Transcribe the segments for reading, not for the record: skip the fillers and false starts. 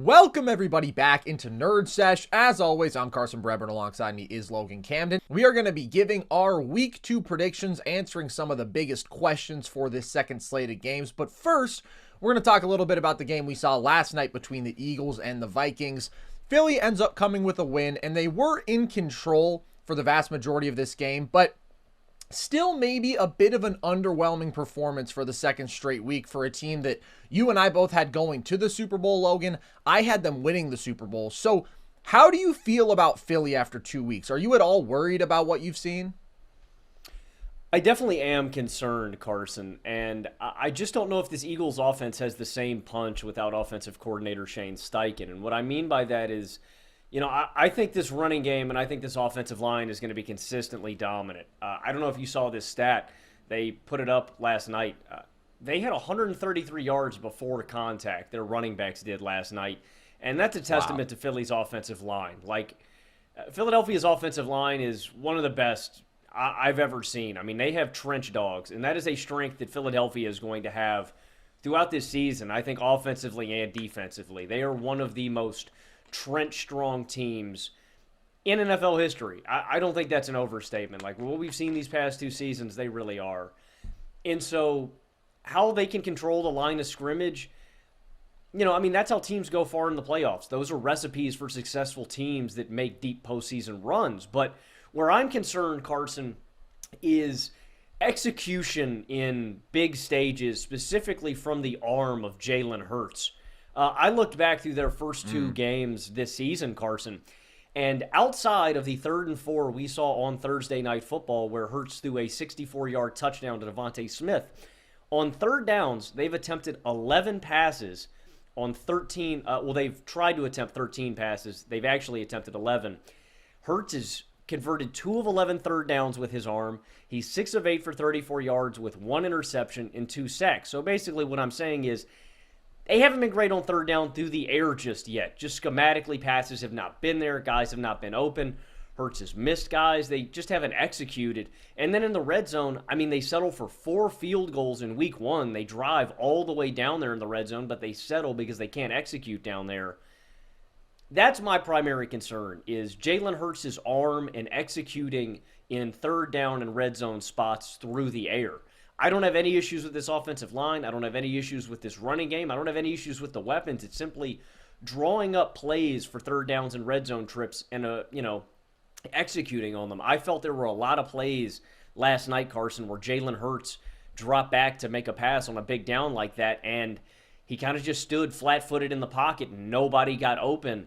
Welcome everybody back into Nerd Sesh. As always, I'm Carson Breber, alongside me is Logan Camden. We are going to be giving our Week 2 predictions, answering some of the biggest questions for this second slate of games. But first, we're going to talk a little bit about the game we saw last night between the Eagles and the Vikings. Philly ends up coming with a win, and they were in control for the vast majority of this game, but still maybe a bit of an underwhelming performance for the second straight week for a team that you and I both had going to the Super Bowl, Logan. I had them winning the Super Bowl. So how do you feel about Philly after 2 weeks? Are you at all worried about what you've seen? I definitely am concerned, Carson, and I just don't know if this Eagles offense has the same punch without offensive coordinator Shane Steichen. And what I mean by that is, I think this running game and I think this offensive line is going to be consistently dominant. I don't know if you saw this stat. They put it up last night. They had 133 yards before contact, their running backs did last night. And that's a testament to Philly's offensive line. Philadelphia's offensive line is one of the best I've ever seen. I mean, they have trench dogs, and that is a strength that Philadelphia is going to have throughout this season, I think offensively and defensively. They are one of the most trench-strong teams in NFL history. I don't think that's an overstatement. Like what we've seen these past 2 seasons, they really are. And so how they can control the line of scrimmage, that's how teams go far in the playoffs. Those are recipes for successful teams that make deep postseason runs. But where I'm concerned, Carson, is execution in big stages, specifically from the arm of Jalen Hurts. I looked back through their first 2 games this season, Carson, and outside of the 3rd and 4 we saw on Thursday Night Football where Hurts threw a 64-yard touchdown to Devontae Smith, on third downs, they've attempted 11 passes on 13. They've tried to attempt 13 passes. They've actually attempted 11. Hurts has converted 2 of 11 third downs with his arm. He's 6 of 8 for 34 yards with 1 interception and 2 sacks. So basically what I'm saying is, they haven't been great on third down through the air just yet. Just schematically, passes have not been there. Guys have not been open. Hurts has missed guys. They just haven't executed. And then in the red zone, they settle for 4 field goals in week 1. They drive all the way down there in the red zone, but they settle because they can't execute down there. That's my primary concern, is Jalen Hurts' arm and executing in third down and red zone spots through the air. I don't have any issues with this offensive line. I don't have any issues with this running game. I don't have any issues with the weapons. It's simply drawing up plays for third downs and red zone trips and, executing on them. I felt there were a lot of plays last night, Carson, where Jalen Hurts dropped back to make a pass on a big down like that, and he kind of just stood flat-footed in the pocket and nobody got open.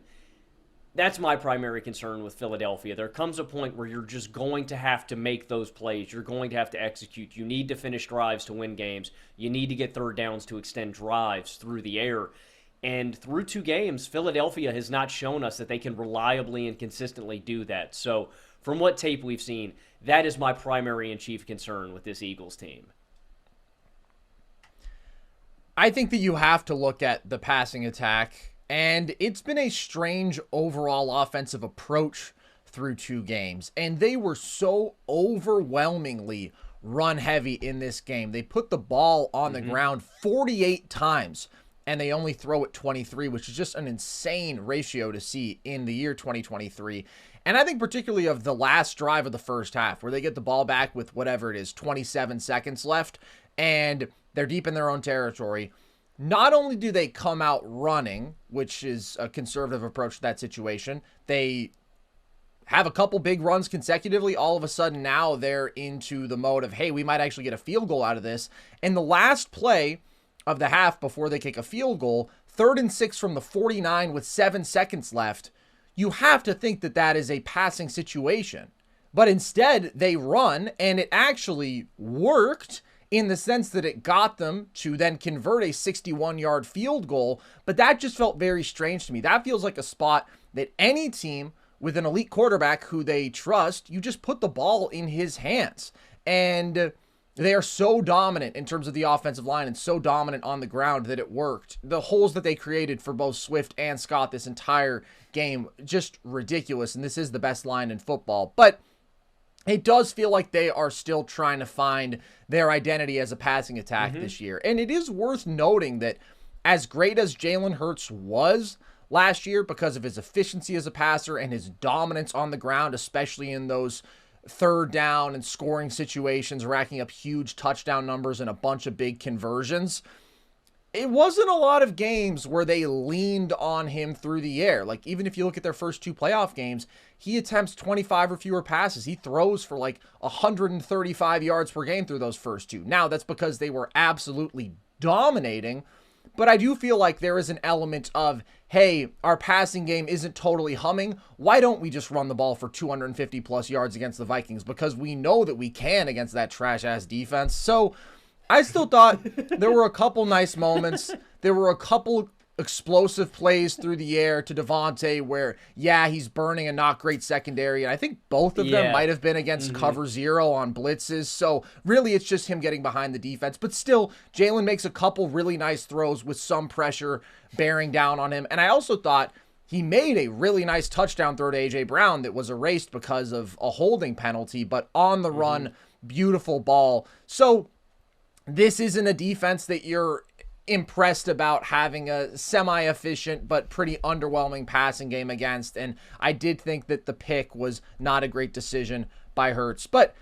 That's my primary concern with Philadelphia. There comes a point where you're just going to have to make those plays. You're going to have to execute. You need to finish drives to win games. You need to get third downs to extend drives through the air. And through 2 games, Philadelphia has not shown us that they can reliably and consistently do that. So from what tape we've seen, that is my primary and chief concern with this Eagles team. I think that you have to look at the passing attack. And it's been a strange overall offensive approach through 2 games. And they were so overwhelmingly run heavy in this game. They put the ball on the ground 48 times, and they only throw it 23, which is just an insane ratio to see in the year 2023. And I think particularly of the last drive of the first half, where they get the ball back with whatever it is, 27 seconds left, and they're deep in their own territory. Not only do they come out running, which is a conservative approach to that situation, they have a couple big runs consecutively. All of a sudden now they're into the mode of, hey, we might actually get a field goal out of this. And the last play of the half before they kick a field goal, 3rd and 6 from the 49 with 7 seconds left, you have to think that that is a passing situation. But instead they run, and it actually worked, in the sense that it got them to then convert a 61-yard field goal, but that just felt very strange to me. That feels like a spot that any team with an elite quarterback who they trust, you just put the ball in his hands. And they are so dominant in terms of the offensive line and so dominant on the ground that it worked. The holes that they created for both Swift and Scott this entire game, just ridiculous, and this is the best line in football. But it does feel like they are still trying to find their identity as a passing attack this year. And it is worth noting that as great as Jalen Hurts was last year because of his efficiency as a passer and his dominance on the ground, especially in those third down and scoring situations, racking up huge touchdown numbers and a bunch of big conversions. It wasn't a lot of games where they leaned on him through the air. Like, even if you look at their first 2 playoff games, he attempts 25 or fewer passes. He throws for like 135 yards per game through those first 2. Now, that's because they were absolutely dominating, but I do feel like there is an element of, hey, our passing game isn't totally humming. Why don't we just run the ball for 250 plus yards against the Vikings? Because we know that we can against that trash-ass defense. So I still thought there were a couple nice moments. There were a couple explosive plays through the air to Devontae where, yeah, he's burning a not great secondary. And I think both of them might have been against cover 0 on blitzes. So really it's just him getting behind the defense. But still, Jalen makes a couple really nice throws with some pressure bearing down on him. And I also thought he made a really nice touchdown throw to A.J. Brown that was erased because of a holding penalty, but on the run, beautiful ball. So this isn't a defense that you're impressed about having a semi-efficient but pretty underwhelming passing game against, and I did think that the pick was not a great decision by Hurts. But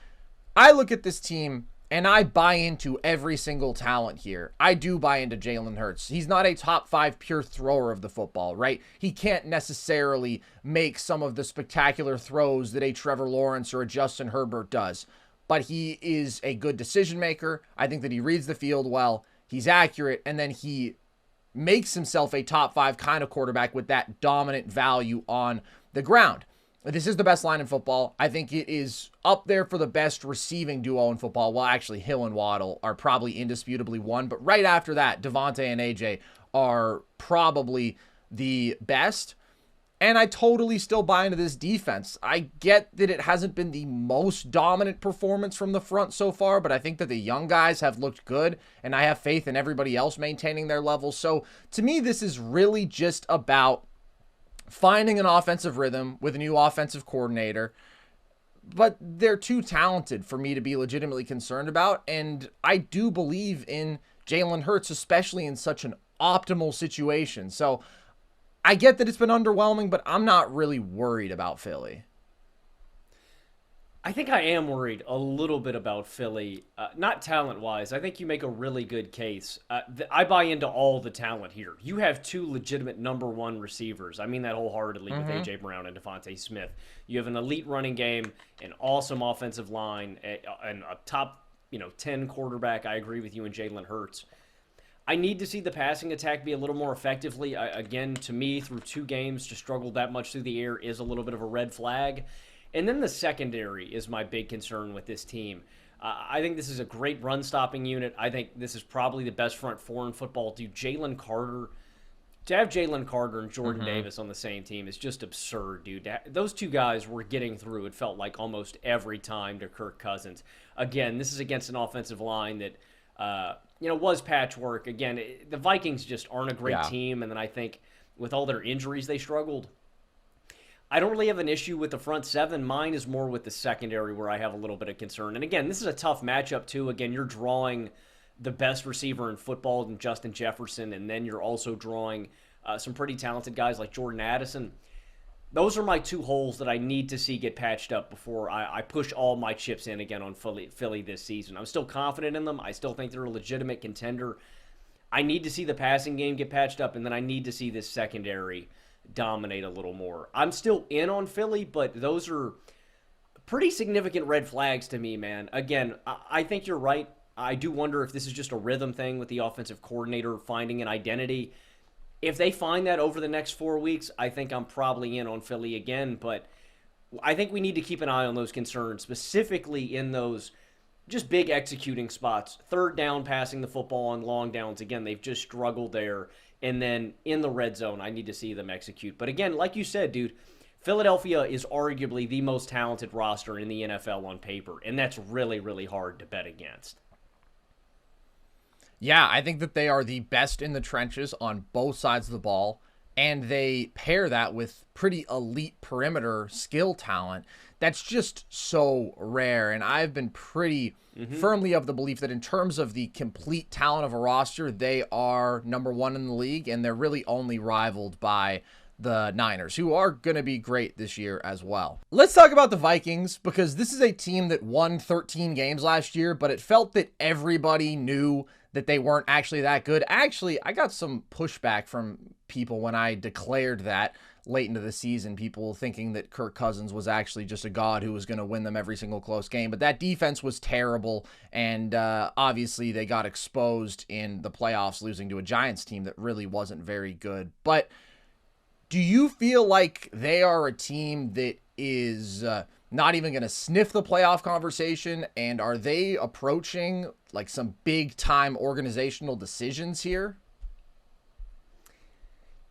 I look at this team and I buy into every single talent here. I do buy into Jalen Hurts. He's not a top 5 pure thrower of the football, right? He can't necessarily make some of the spectacular throws that a Trevor Lawrence or a Justin Herbert does, but he is a good decision maker. I think that he reads the field well. He's accurate, and then he makes himself a top 5 kind of quarterback with that dominant value on the ground. This is the best line in football. I think it is up there for the best receiving duo in football. Well, actually, Hill and Waddle are probably indisputably one, but right after that, Devontae and AJ are probably the best. And I totally still buy into this defense. I get that it hasn't been the most dominant performance from the front so far, but I think that the young guys have looked good, and I have faith in everybody else maintaining their level. So to me, this is really just about finding an offensive rhythm with a new offensive coordinator. But they're too talented for me to be legitimately concerned about, and I do believe in Jalen Hurts, especially in such an optimal situation. So I get that it's been underwhelming, but I'm not really worried about Philly. I think I am worried a little bit about Philly, not talent-wise. I think you make a really good case. I buy into all the talent here. You have 2 legitimate number 1 receivers. I mean that wholeheartedly with A.J. Brown and Devontae Smith. You have an elite running game, an awesome offensive line, and a top 10 quarterback. I agree with you in Jalen Hurts. I need to see the passing attack be a little more effectively. Again, to me, through 2 games, to struggle that much through the air is a little bit of a red flag. And then the secondary is my big concern with this team. I think this is a great run-stopping unit. I think this is probably the best front 4 in football. To have Jalen Carter and Jordan Davis on the same team is just absurd, dude. Those 2 guys were getting through, it felt like, almost every time to Kirk Cousins. Again, this is against an offensive line that was patchwork. Again, the Vikings just aren't a great team, and then I think with all their injuries, they struggled. I don't really have an issue with the front 7. Mine is more with the secondary where I have a little bit of concern. And again, this is a tough matchup too. Again, you're drawing the best receiver in football in Justin Jefferson, and then you're also drawing some pretty talented guys like Jordan Addison. Those are my 2 holes that I need to see get patched up before I push all my chips in again on Philly this season. I'm still confident in them. I still think they're a legitimate contender. I need to see the passing game get patched up, and then I need to see this secondary dominate a little more. I'm still in on Philly, but those are pretty significant red flags to me, man. Again, I think you're right. I do wonder if this is just a rhythm thing with the offensive coordinator finding an identity. If they find that over the next 4 weeks, I think I'm probably in on Philly again, but I think we need to keep an eye on those concerns, specifically in those just big executing spots. Third down, passing the football on long downs. Again, they've just struggled there. And then in the red zone, I need to see them execute. But again, like you said, dude, Philadelphia is arguably the most talented roster in the NFL on paper. And that's really, really hard to bet against. Yeah, I think that they are the best in the trenches on both sides of the ball. and they pair that with pretty elite perimeter skill talent, that's just so rare. And I've been pretty firmly of the belief that in terms of the complete talent of a roster, they are number one in the league, and they're really only rivaled by the Niners, who are going to be great this year as well. Let's talk about the Vikings, because this is a team that won 13 games last year, but it felt that everybody knew that they weren't actually that good. Actually, I got some pushback from people when I declared that late into the season, people thinking that Kirk Cousins was actually just a god who was going to win them every single close game. But that defense was terrible, and obviously they got exposed in the playoffs, losing to a Giants team that really wasn't very good. But do you feel like they are a team that is not even going to sniff the playoff conversation? And are they approaching like some big time organizational decisions here?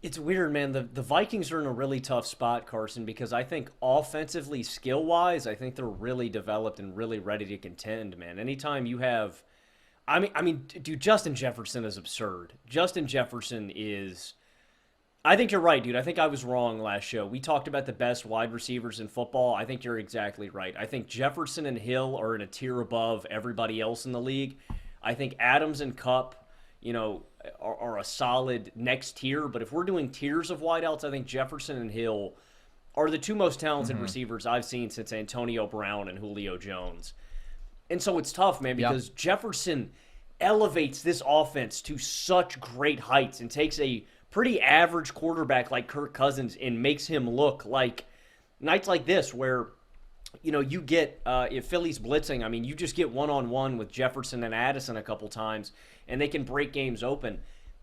It's weird, man. The Vikings are in a really tough spot, Carson, because I think offensively, skill-wise, I think they're really developed and really ready to contend, man. Anytime you have I mean, dude, Justin Jefferson is absurd. Justin Jefferson is I think you're right, dude. I think I was wrong last show. We talked about the best wide receivers in football. I think you're exactly right. I think Jefferson and Hill are in a tier above everybody else in the league. I think Adams and Kupp, are a solid next tier. But if we're doing tiers of wideouts, I think Jefferson and Hill are the two most talented receivers I've seen since Antonio Brown and Julio Jones. And so it's tough, man, because Jefferson elevates this offense to such great heights and takes a pretty average quarterback like Kirk Cousins and makes him look like nights like this where, you get, if Philly's blitzing, I mean, you just get one-on-one with Jefferson and Addison a couple times, and they can break games open.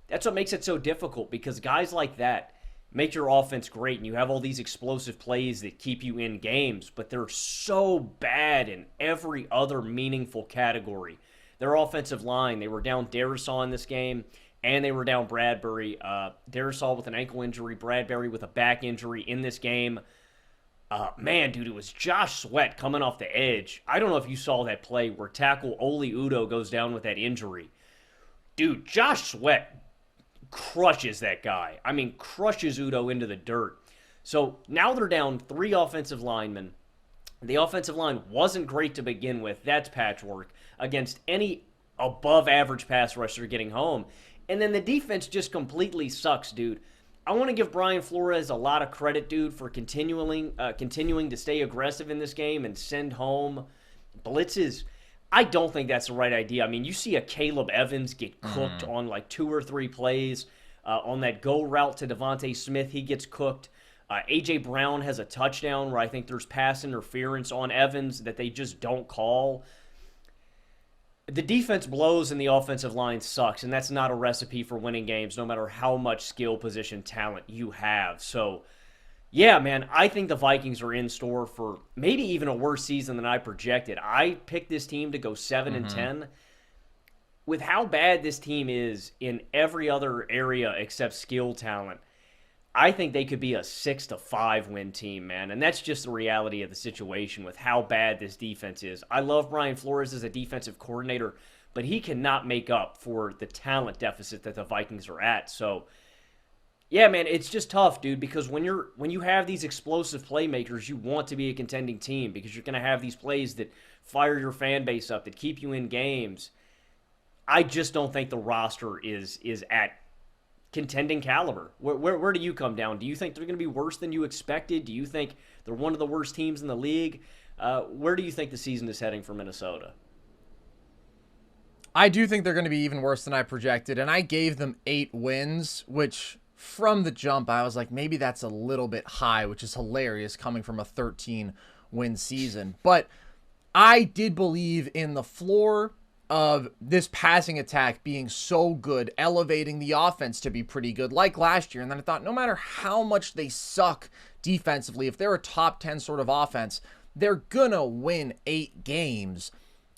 That's what makes it so difficult, because guys like that make your offense great, and you have all these explosive plays that keep you in games, but they're so bad in every other meaningful category. Their offensive line, they were down Darisaw in this game, and they were down Bradbury. Darisaw with an ankle injury, Bradbury with a back injury in this game. Man, dude, it was Josh Sweat coming off the edge. I don't know if you saw that play where tackle Oli Udoh goes down with that injury. Dude, Josh Sweat crushes that guy. I mean, crushes Udoh into the dirt. So now they're down 3 offensive linemen. The offensive line wasn't great to begin with. That's patchwork against any above-average pass rusher getting home. And then the defense just completely sucks, dude. I want to give Brian Flores a lot of credit, dude, for continuing to stay aggressive in this game and send home blitzes. I don't think that's the right idea. I mean, you see a Caleb Evans get cooked on like 2 or 3 plays. On that go route to Devontae Smith, he gets cooked. A.J. Brown has a touchdown where I think there's pass interference on Evans that they just don't call. The defense blows and the offensive line sucks, and that's not a recipe for winning games no matter how much skill position talent you have. So, yeah, man, I think the Vikings are in store for maybe even a worse season than I projected. I picked this team to go 7-10. With how bad this team is in every other area except skill talent, I think they could be a 6-5 win team, man. And that's just the reality of the situation with how bad this defense is. I love Brian Flores as a defensive coordinator, but he cannot make up for the talent deficit that the Vikings are at. So, yeah, man, it's just tough, dude, because when you have these explosive playmakers, you want to be a contending team because you're going to have these plays that fire your fan base up, that keep you in games. I just don't think the roster is at contending caliber. Where do you come down? Do you think they're going to be worse than you expected? Do you think they're one of the worst teams in the league? Where do you think the season is heading for Minnesota? I do think they're going to be even worse than I projected, and I gave them 8 wins, which from the jump I was like, maybe that's a little bit high, which is hilarious coming from a 13-win season. But I did believe in the floor of this passing attack being so good, elevating the offense to be pretty good like last year. And then I thought, no matter how much they suck defensively, if they're a top 10 sort of offense, they're gonna win 8 games.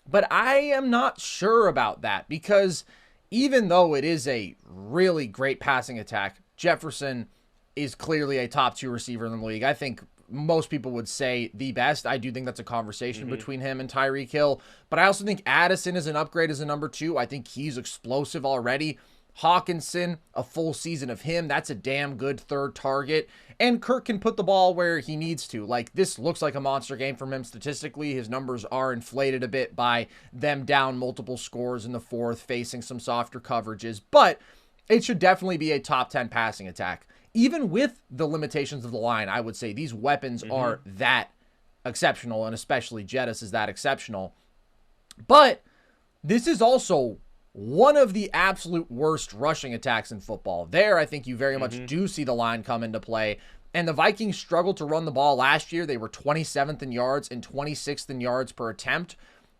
But I am not sure about that, because even though it is a really great passing attack, Jefferson is clearly a top 2 receiver in the league. I think most people would say the best. I do think that's a conversation between him and Tyreek Hill. But I also think Addison is an upgrade as a number 2. I think he's explosive already. Hawkinson, a full season of him, that's a damn good third target. And Kirk can put the ball where he needs to. Like, this looks like a monster game from him statistically. His numbers are inflated a bit by them down multiple scores in the fourth, facing some softer coverages. But it should definitely be a top 10 passing attack. Even with the limitations of the line, I would say these weapons are that exceptional, and especially Jettis is that exceptional. But this is also one of the absolute worst rushing attacks in football. There, I think you very much do see the line come into play. And the Vikings struggled to run the ball last year. They were 27th in yards and 26th in yards per attempt.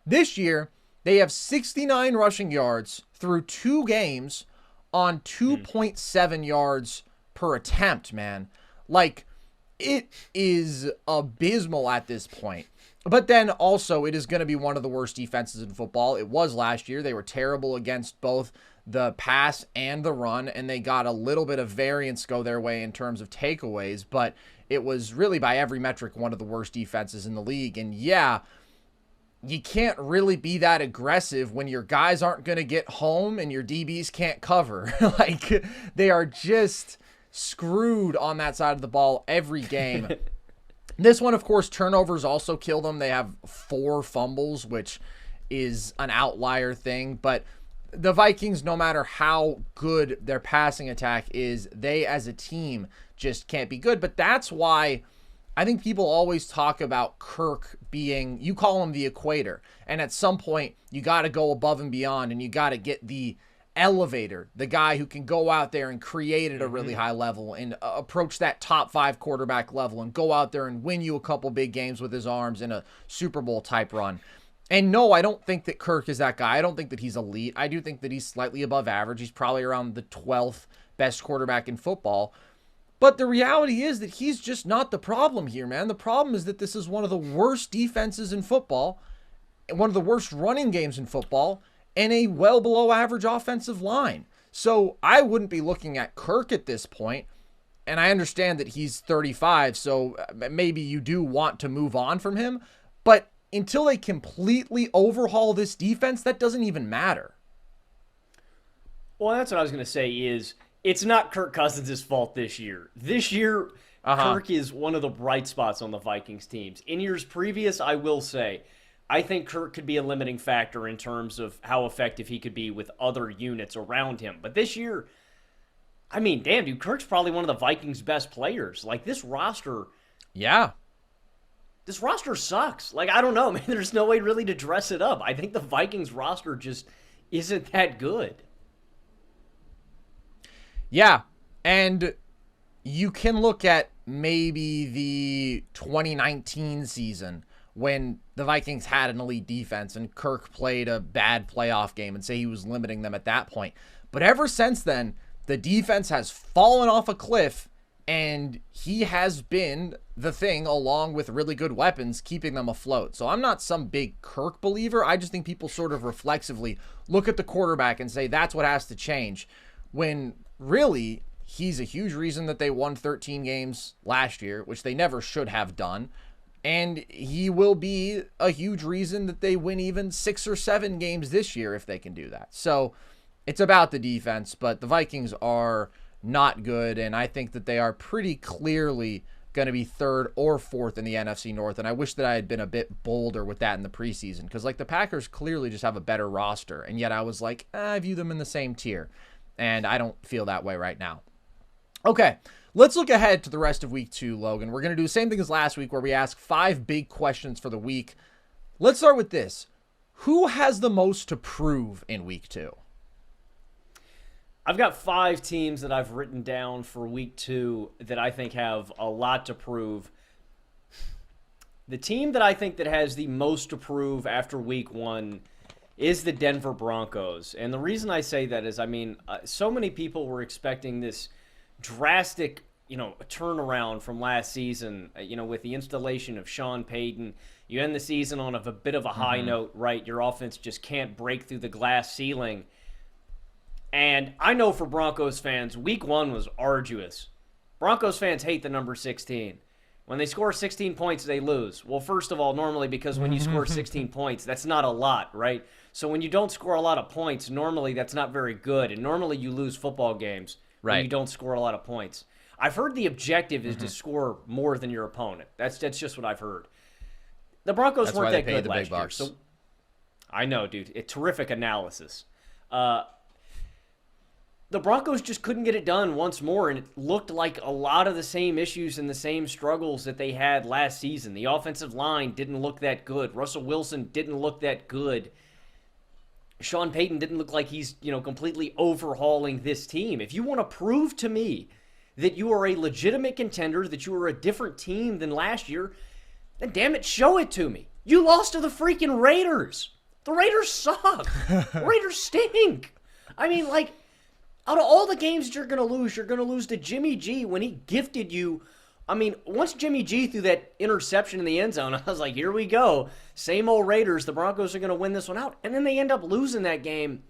This year, they have 69 rushing yards through 2 games on 2.7 yards per attempt, man. Like, it is abysmal at this point. But then also, it is going to be one of the worst defenses in football. It was last year. They were terrible against both the pass and the run, and they got a little bit of variance go their way in terms of takeaways, but it was really by every metric one of the worst defenses in the league. And yeah, you can't really be that aggressive when your guys aren't going to get home and your DBs can't cover. Like, they are just screwed on that side of the ball every game. This one, of course, turnovers also kill them. They have 4 fumbles, which is an outlier thing. But the Vikings, no matter how good their passing attack is, they as a team just can't be good. But that's why I think people always talk about Kirk being, you call him the equator. And at some point, you got to go above and beyond, and you got to get the elevator, the guy who can go out there and create at a really high level and approach that top 5 quarterback level and go out there and win you a couple big games with his arms in a Super Bowl type run. And no, I don't think that Kirk is that guy. I don't think that he's elite. I do think that he's slightly above average. He's probably around the 12th best quarterback in football. But the reality is that he's just not the problem here, man. The problem is that this is one of the worst defenses in football, one of the worst running games in football, and a well below average offensive line. So I wouldn't be looking at Kirk at this point. And I understand that he's 35, so maybe you do want to move on from him. But until they completely overhaul this defense, that doesn't even matter. Well, that's what I was going to say is it's not Kirk Cousins' fault this year. This year, Kirk is one of the bright spots on the Vikings teams. In years previous, I will say, I think Kirk could be a limiting factor in terms of how effective he could be with other units around him. But this year, I mean, damn, dude, Kirk's probably one of the Vikings' best players. Like, this roster... Yeah. This roster sucks. Like, I don't know, man. There's no way really to dress it up. I think the Vikings roster just isn't that good. Yeah, and you can look at maybe the 2019 season when the Vikings had an elite defense and Kirk played a bad playoff game and say he was limiting them at that point. But ever since then, the defense has fallen off a cliff, and he has been the thing, along with really good weapons, keeping them afloat. So I'm not some big Kirk believer. I just think people sort of reflexively look at the quarterback and say that's what has to change, when really he's a huge reason that they won 13 games last year, which they never should have done. And he will be a huge reason that they win even 6 or 7 games this year if they can do that. So it's about the defense, but the Vikings are not good, and I think that they are pretty clearly going to be 3rd or 4th in the NFC North, and I wish that I had been a bit bolder with that in the preseason, because like the Packers clearly just have a better roster, and yet I was like, I view them in the same tier, and I don't feel that way right now. Okay, let's look ahead to the rest of week 2, Logan. We're going to do the same thing as last week, where we ask 5 big questions for the week. Let's start with this. Who has the most to prove in week 2? I've got 5 teams that I've written down for week 2 that I think have a lot to prove. The team that I think that has the most to prove after week 1 is the Denver Broncos. And the reason I say that is, I mean, so many people were expecting this drastic, turnaround from last season, with the installation of Sean Payton. You end the season on a bit of a high note, right? Your offense just can't break through the glass ceiling. And I know for Broncos fans, week 1 was arduous. Broncos fans hate the number 16. When they score 16 points, they lose. Well, first of all, normally because when you score 16 points, that's not a lot, right? So when you don't score a lot of points, normally that's not very good. And normally you lose football games when you don't score a lot of points. I've heard the objective is to score more than your opponent. That's just what I've heard. The Broncos weren't that good last year. So I know, dude. Terrific analysis. The Broncos just couldn't get it done once more, and it looked like a lot of the same issues and the same struggles that they had last season. The offensive line didn't look that good. Russell Wilson didn't look that good. Sean Payton didn't look like he's, completely overhauling this team. If you want to prove to me that you are a legitimate contender, that you are a different team than last year, then damn it, show it to me. You lost to the freaking Raiders. The Raiders suck. The Raiders stink. I mean, out of all the games that you're going to lose to Jimmy G when he gifted you. I mean, once Jimmy G threw that interception in the end zone, I was like, here we go. Same old Raiders. The Broncos are going to win this one out. And then they end up losing that game.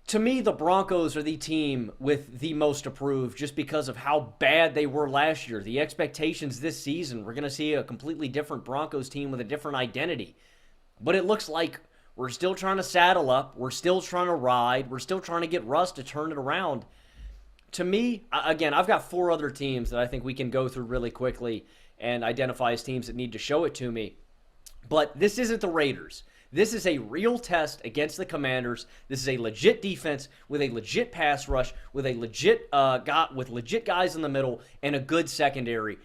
To me, the Broncos are the team with the most approved just because of how bad they were last year. The expectations this season, we're going to see a completely different Broncos team with a different identity. But it looks like we're still trying to saddle up. We're still trying to ride. We're still trying to get Russ to turn it around. To me, again, I've got 4 other teams that I think we can go through really quickly and identify as teams that need to show it to me. But this isn't the Raiders. This is a real test against the Commanders. This is a legit defense with a legit pass rush, with a legit legit guys in the middle, and a good secondary.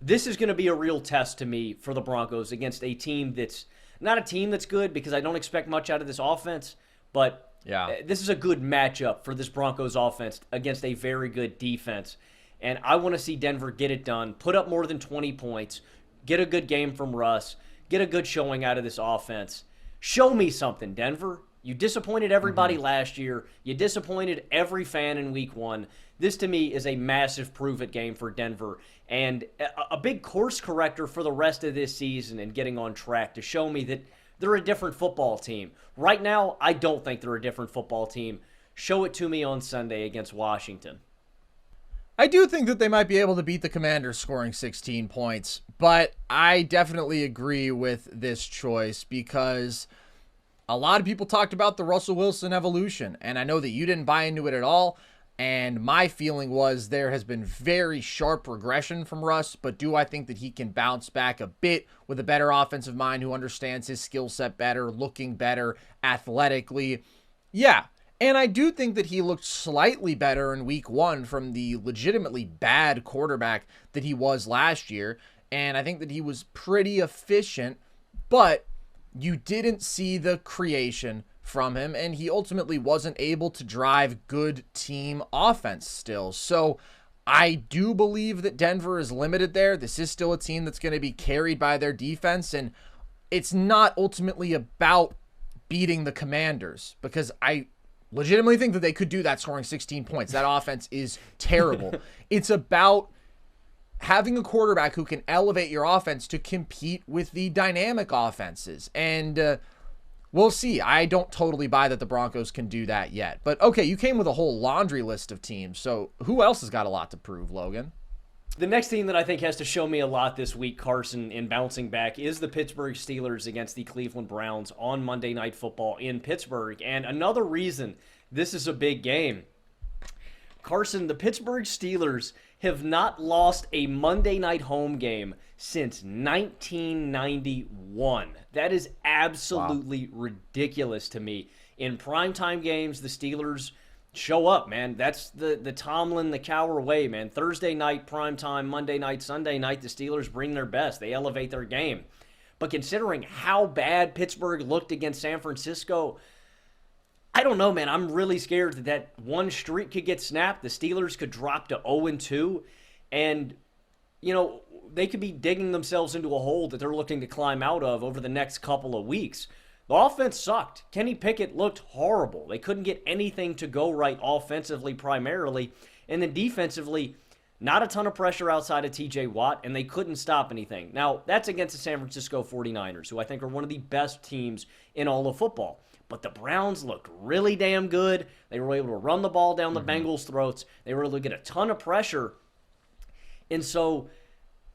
This is going to be a real test to me for the Broncos against a team that's not a team that's good, because I don't expect much out of this offense, but this is a good matchup for this Broncos offense against a very good defense. And I want to see Denver get it done, put up more than 20 points, get a good game from Russ, get a good showing out of this offense. Show me something, Denver. You disappointed everybody last year. You disappointed every fan in week 1. This, to me, is a massive prove-it game for Denver and a big course corrector for the rest of this season and getting on track to show me that they're a different football team. Right now, I don't think they're a different football team. Show it to me on Sunday against Washington. I do think that they might be able to beat the Commanders scoring 16 points, but I definitely agree with this choice because a lot of people talked about the Russell Wilson evolution, and I know that you didn't buy into it at all, and my feeling was there has been very sharp regression from Russ, but do I think that he can bounce back a bit with a better offensive mind who understands his skill set better, looking better athletically? Yeah. And I do think that he looked slightly better in week 1 from the legitimately bad quarterback that he was last year. And I think that he was pretty efficient, but you didn't see the creation from him, and he ultimately wasn't able to drive good team offense still. So I do believe that Denver is limited there. This is still a team that's going to be carried by their defense, and it's not ultimately about beating the Commanders, because I legitimately think that they could do that scoring 16 points. That offense is terrible. It's about having a quarterback who can elevate your offense to compete with the dynamic offenses. And we'll see. I don't totally buy that the Broncos can do that yet. But okay, you came with a whole laundry list of teams. So who else has got a lot to prove, Logan? The next team that I think has to show me a lot this week, Carson, in bouncing back is the Pittsburgh Steelers against the Cleveland Browns on Monday Night Football in Pittsburgh. And another reason this is a big game, Carson, the Pittsburgh Steelers have not lost a Monday night home game since 1991. That is absolutely ridiculous to me. In primetime games, the Steelers show up, man. That's the Tomlin, the Cowher way, man. Thursday night, primetime, Monday night, Sunday night, the Steelers bring their best. They elevate their game. But considering how bad Pittsburgh looked against San Francisco, I don't know, man. I'm really scared that one streak could get snapped. The Steelers could drop to 0-2, and, they could be digging themselves into a hole that they're looking to climb out of over the next couple of weeks. The offense sucked. Kenny Pickett looked horrible. They couldn't get anything to go right offensively primarily, and then defensively, not a ton of pressure outside of TJ Watt, and they couldn't stop anything. Now, that's against the San Francisco 49ers, who I think are one of the best teams in all of football. But the Browns looked really damn good. They were able to run the ball down the Bengals' throats. They were able to get a ton of pressure. And so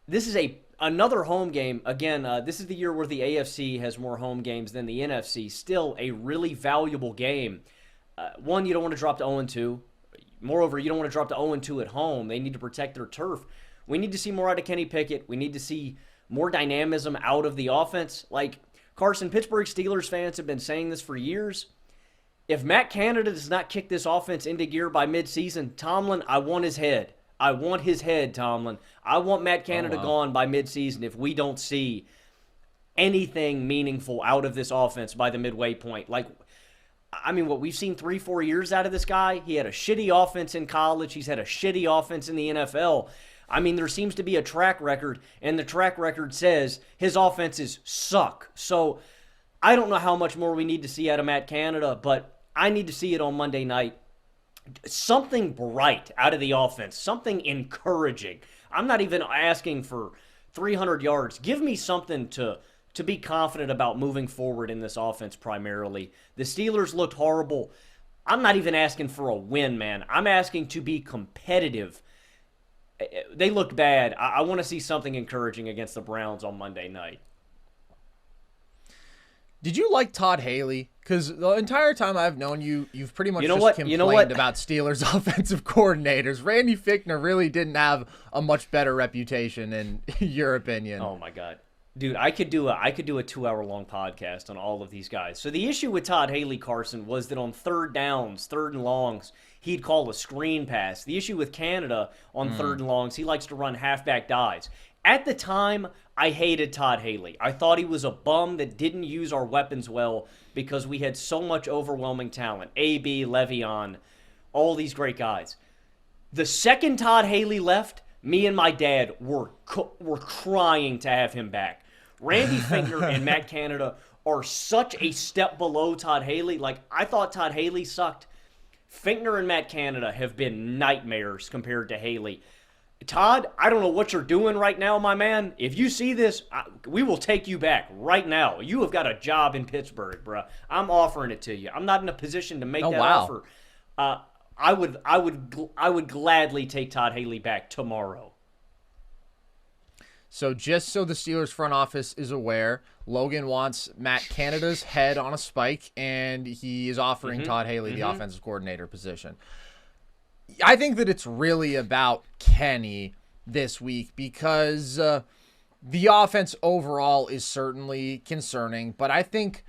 this is a Another home game. Again, this is the year where the AFC has more home games than the NFC. Still a really valuable game. One, you don't want to drop to 0-2. Moreover, you don't want to drop to 0-2 at home. They need to protect their turf. We need to see more out of Kenny Pickett. We need to see more dynamism out of the offense. Like, Carson, Pittsburgh Steelers fans have been saying this for years. If Matt Canada does not kick this offense into gear by midseason, Tomlin, I want his head. I want his head, Tomlin. I want Matt Canada gone by midseason if we don't see anything meaningful out of this offense by the midway point. Like, I mean, we've seen 3-4 years out of this guy. He had a shitty offense in college. He's had a shitty offense in the NFL. I mean, there seems to be a track record, and the track record says his offenses suck. So I don't know how much more we need to see out of Matt Canada, but I need to see it on Monday night. Something bright out of the offense, something encouraging. I'm not even asking for 300 yards. Give me something to be confident about moving forward in this offense primarily. The Steelers looked horrible. I'm not even asking for a win, man. I'm asking to be competitive. They looked bad. I want to see something encouraging against the Browns on Monday night. Did you like Todd Haley? Because the entire time I've known you, you've pretty much complained about Steelers offensive coordinators. Randy Fichtner really didn't have a much better reputation, in your opinion. Oh my God, dude! I could do a 2-hour-long podcast on all of these guys. So the issue with Todd Haley, Carson, was that on third downs, third and longs, he'd call a screen pass. The issue with Canada on third and longs, he likes to run halfback dives. At the time, I hated Todd Haley. I thought he was a bum that didn't use our weapons well because we had so much overwhelming talent. A.B., Le'Veon, all these great guys. The second Todd Haley left, me and my dad were crying to have him back. Randy Fichtner and Matt Canada are such a step below Todd Haley. Like, I thought Todd Haley sucked. Fichtner and Matt Canada have been nightmares compared to Haley. Todd, I don't know what you're doing right now, my man. If you see this, we will take you back right now. You have got a job in Pittsburgh, bro. I'm offering it to you. I'm not in a position to make offer. I would gladly take Todd Haley back tomorrow. So just so the Steelers front office is aware, Logan wants Matt Canada's head on a spike, and he is offering Todd Haley the offensive coordinator position. I think that it's really about Kenny this week because the offense overall is certainly concerning, but I think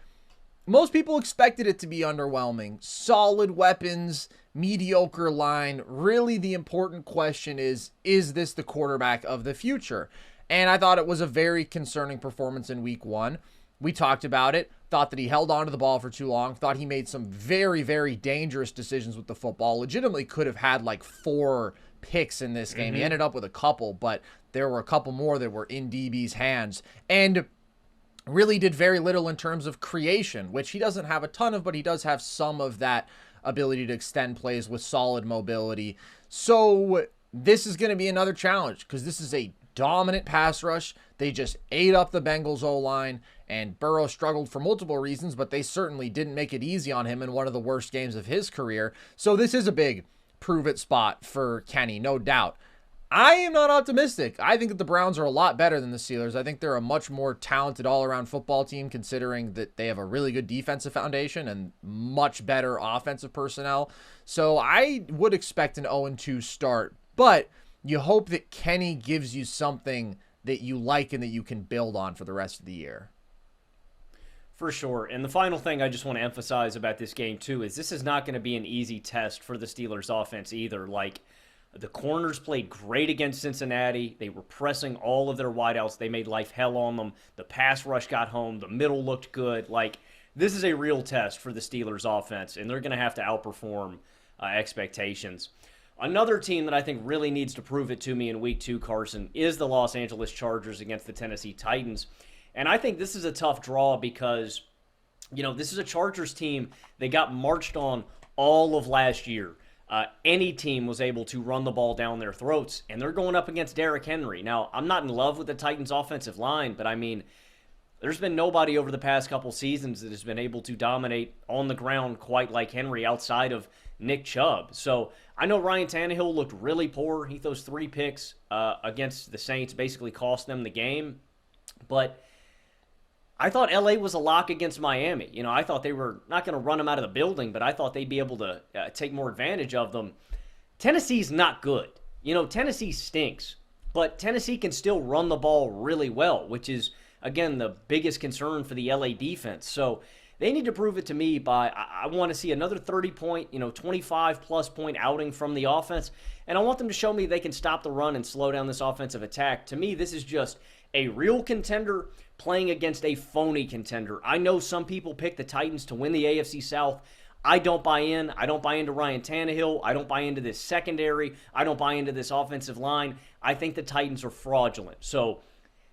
most people expected it to be underwhelming. Solid weapons, mediocre line. Really, the important question is this the quarterback of the future? And I thought it was a very concerning performance in week one. We talked about it. Thought that he held on to the ball for too long. Thought he made some very, very dangerous decisions with the football. Legitimately could have had like 4 picks in this game. He ended up with a couple, but there were a couple more that were in DB's hands. And really did very little in terms of creation, which he doesn't have a ton of, but he does have some of that ability to extend plays with solid mobility. So this is going to be another challenge because this is a dominant pass rush. They just ate up the Bengals O-line, and Burrow struggled for multiple reasons, but they certainly didn't make it easy on him in one of the worst games of his career. So this is a big prove-it spot for Kenny, no doubt. I am not optimistic. I think that the Browns are a lot better than the Steelers. I think they're a much more talented all-around football team, considering that they have a really good defensive foundation and much better offensive personnel. So I would expect an 0-2 start, but you hope that Kenny gives you something that you like and that you can build on for the rest of the year. For sure. And the final thing I just want to emphasize about this game, too, is this is not going to be an easy test for the Steelers offense either. Like, the corners played great against Cincinnati. They were pressing all of their wideouts. They made life hell on them. The pass rush got home. The middle looked good. Like, this is a real test for the Steelers offense, and they're going to have to outperform expectations. Another team that I think really needs to prove it to me in week 2, Carson, is the Los Angeles Chargers against the Tennessee Titans. And I think this is a tough draw because, you know, this is a Chargers team that got marched on all of last year. Any team was able to run the ball down their throats, and they're going up against Derrick Henry. Now, I'm not in love with the Titans' offensive line, but I mean, there's been nobody over the past couple seasons that has been able to dominate on the ground quite like Henry outside of Nick Chubb. So I know Ryan Tannehill looked really poor. He throws 3 picks against the Saints, basically cost them the game. But I thought LA was a lock against Miami. I thought they were not going to run them out of the building, but I thought they'd be able to take more advantage of them. Tennessee's not good. Tennessee stinks, but Tennessee can still run the ball really well, which is, again, the biggest concern for the LA defense. So they need to prove it to me by, I want to see another 30-point, 25-plus point outing from the offense, and I want them to show me they can stop the run and slow down this offensive attack. To me, this is just a real contender playing against a phony contender. I know some people pick the Titans to win the AFC South. I don't buy in. I don't buy into Ryan Tannehill. I don't buy into this secondary. I don't buy into this offensive line. I think the Titans are fraudulent. So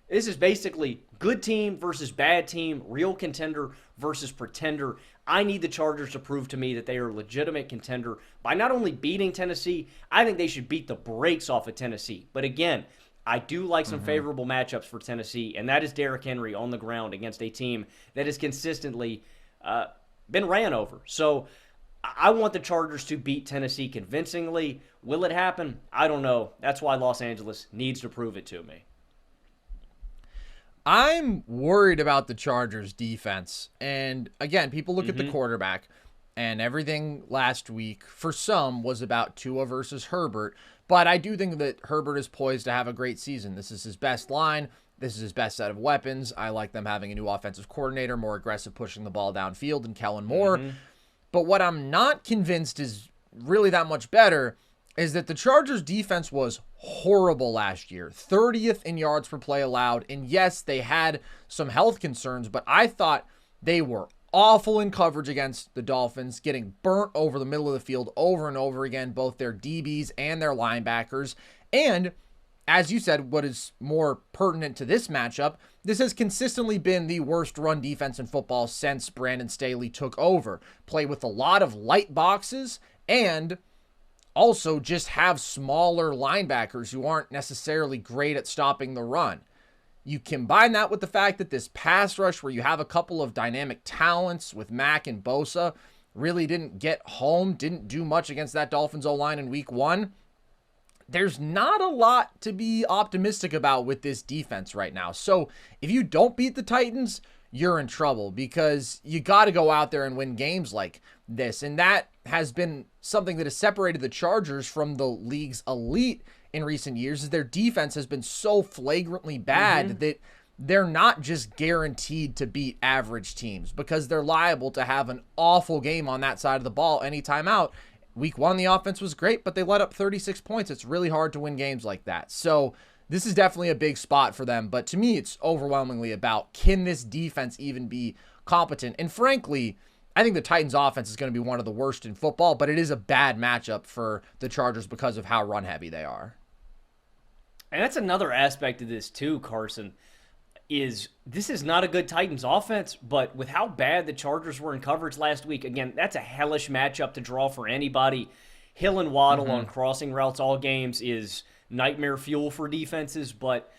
this is basically good team versus bad team, real contender versus pretender. I need the Chargers to prove to me that they are a legitimate contender by not only beating Tennessee, I think they should beat the brakes off of Tennessee. But again, I do like some favorable matchups for Tennessee, and that is Derrick Henry on the ground against a team that has consistently been ran over. So I want the Chargers to beat Tennessee convincingly. Will it happen? I don't know. That's why Los Angeles needs to prove it to me. I'm worried about the Chargers defense. And again, people look at the quarterback, and everything last week for some was about Tua versus Herbert. But I do think that Herbert is poised to have a great season. This is his best line. This is his best set of weapons. I like them having a new offensive coordinator, more aggressive pushing the ball downfield than Kellen Moore. But what I'm not convinced is really that much better is that the Chargers defense was horrible last year. 30th in yards per play allowed. And yes, they had some health concerns, but I thought they were awful in coverage against the Dolphins, getting burnt over the middle of the field over and over again, both their DBs and their linebackers. And as you said, what is more pertinent to this matchup, this has consistently been the worst run defense in football since Brandon Staley took over. Play with a lot of light boxes and also just have smaller linebackers who aren't necessarily great at stopping the run. You combine that with the fact that this pass rush where you have a couple of dynamic talents with Mack and Bosa really didn't get home, didn't do much against that Dolphins O-line in week 1. There's not a lot to be optimistic about with this defense right now. So if you don't beat the Titans, you're in trouble because you got to go out there and win games like this. And that has been something that has separated the Chargers from the league's elite in recent years, is their defense has been so flagrantly bad that they're not just guaranteed to beat average teams because they're liable to have an awful game on that side of the ball anytime out. Week 1, the offense was great, but they let up 36 points. It's really hard to win games like that. So this is definitely a big spot for them. But to me, it's overwhelmingly about, can this defense even be competent? And frankly, I think the Titans offense is going to be one of the worst in football, but it is a bad matchup for the Chargers because of how run heavy they are. And that's another aspect of this too, Carson, is this is not a good Titans offense, but with how bad the Chargers were in coverage last week, again, that's a hellish matchup to draw for anybody. Hill and Waddle on crossing routes all games is nightmare fuel for defenses, but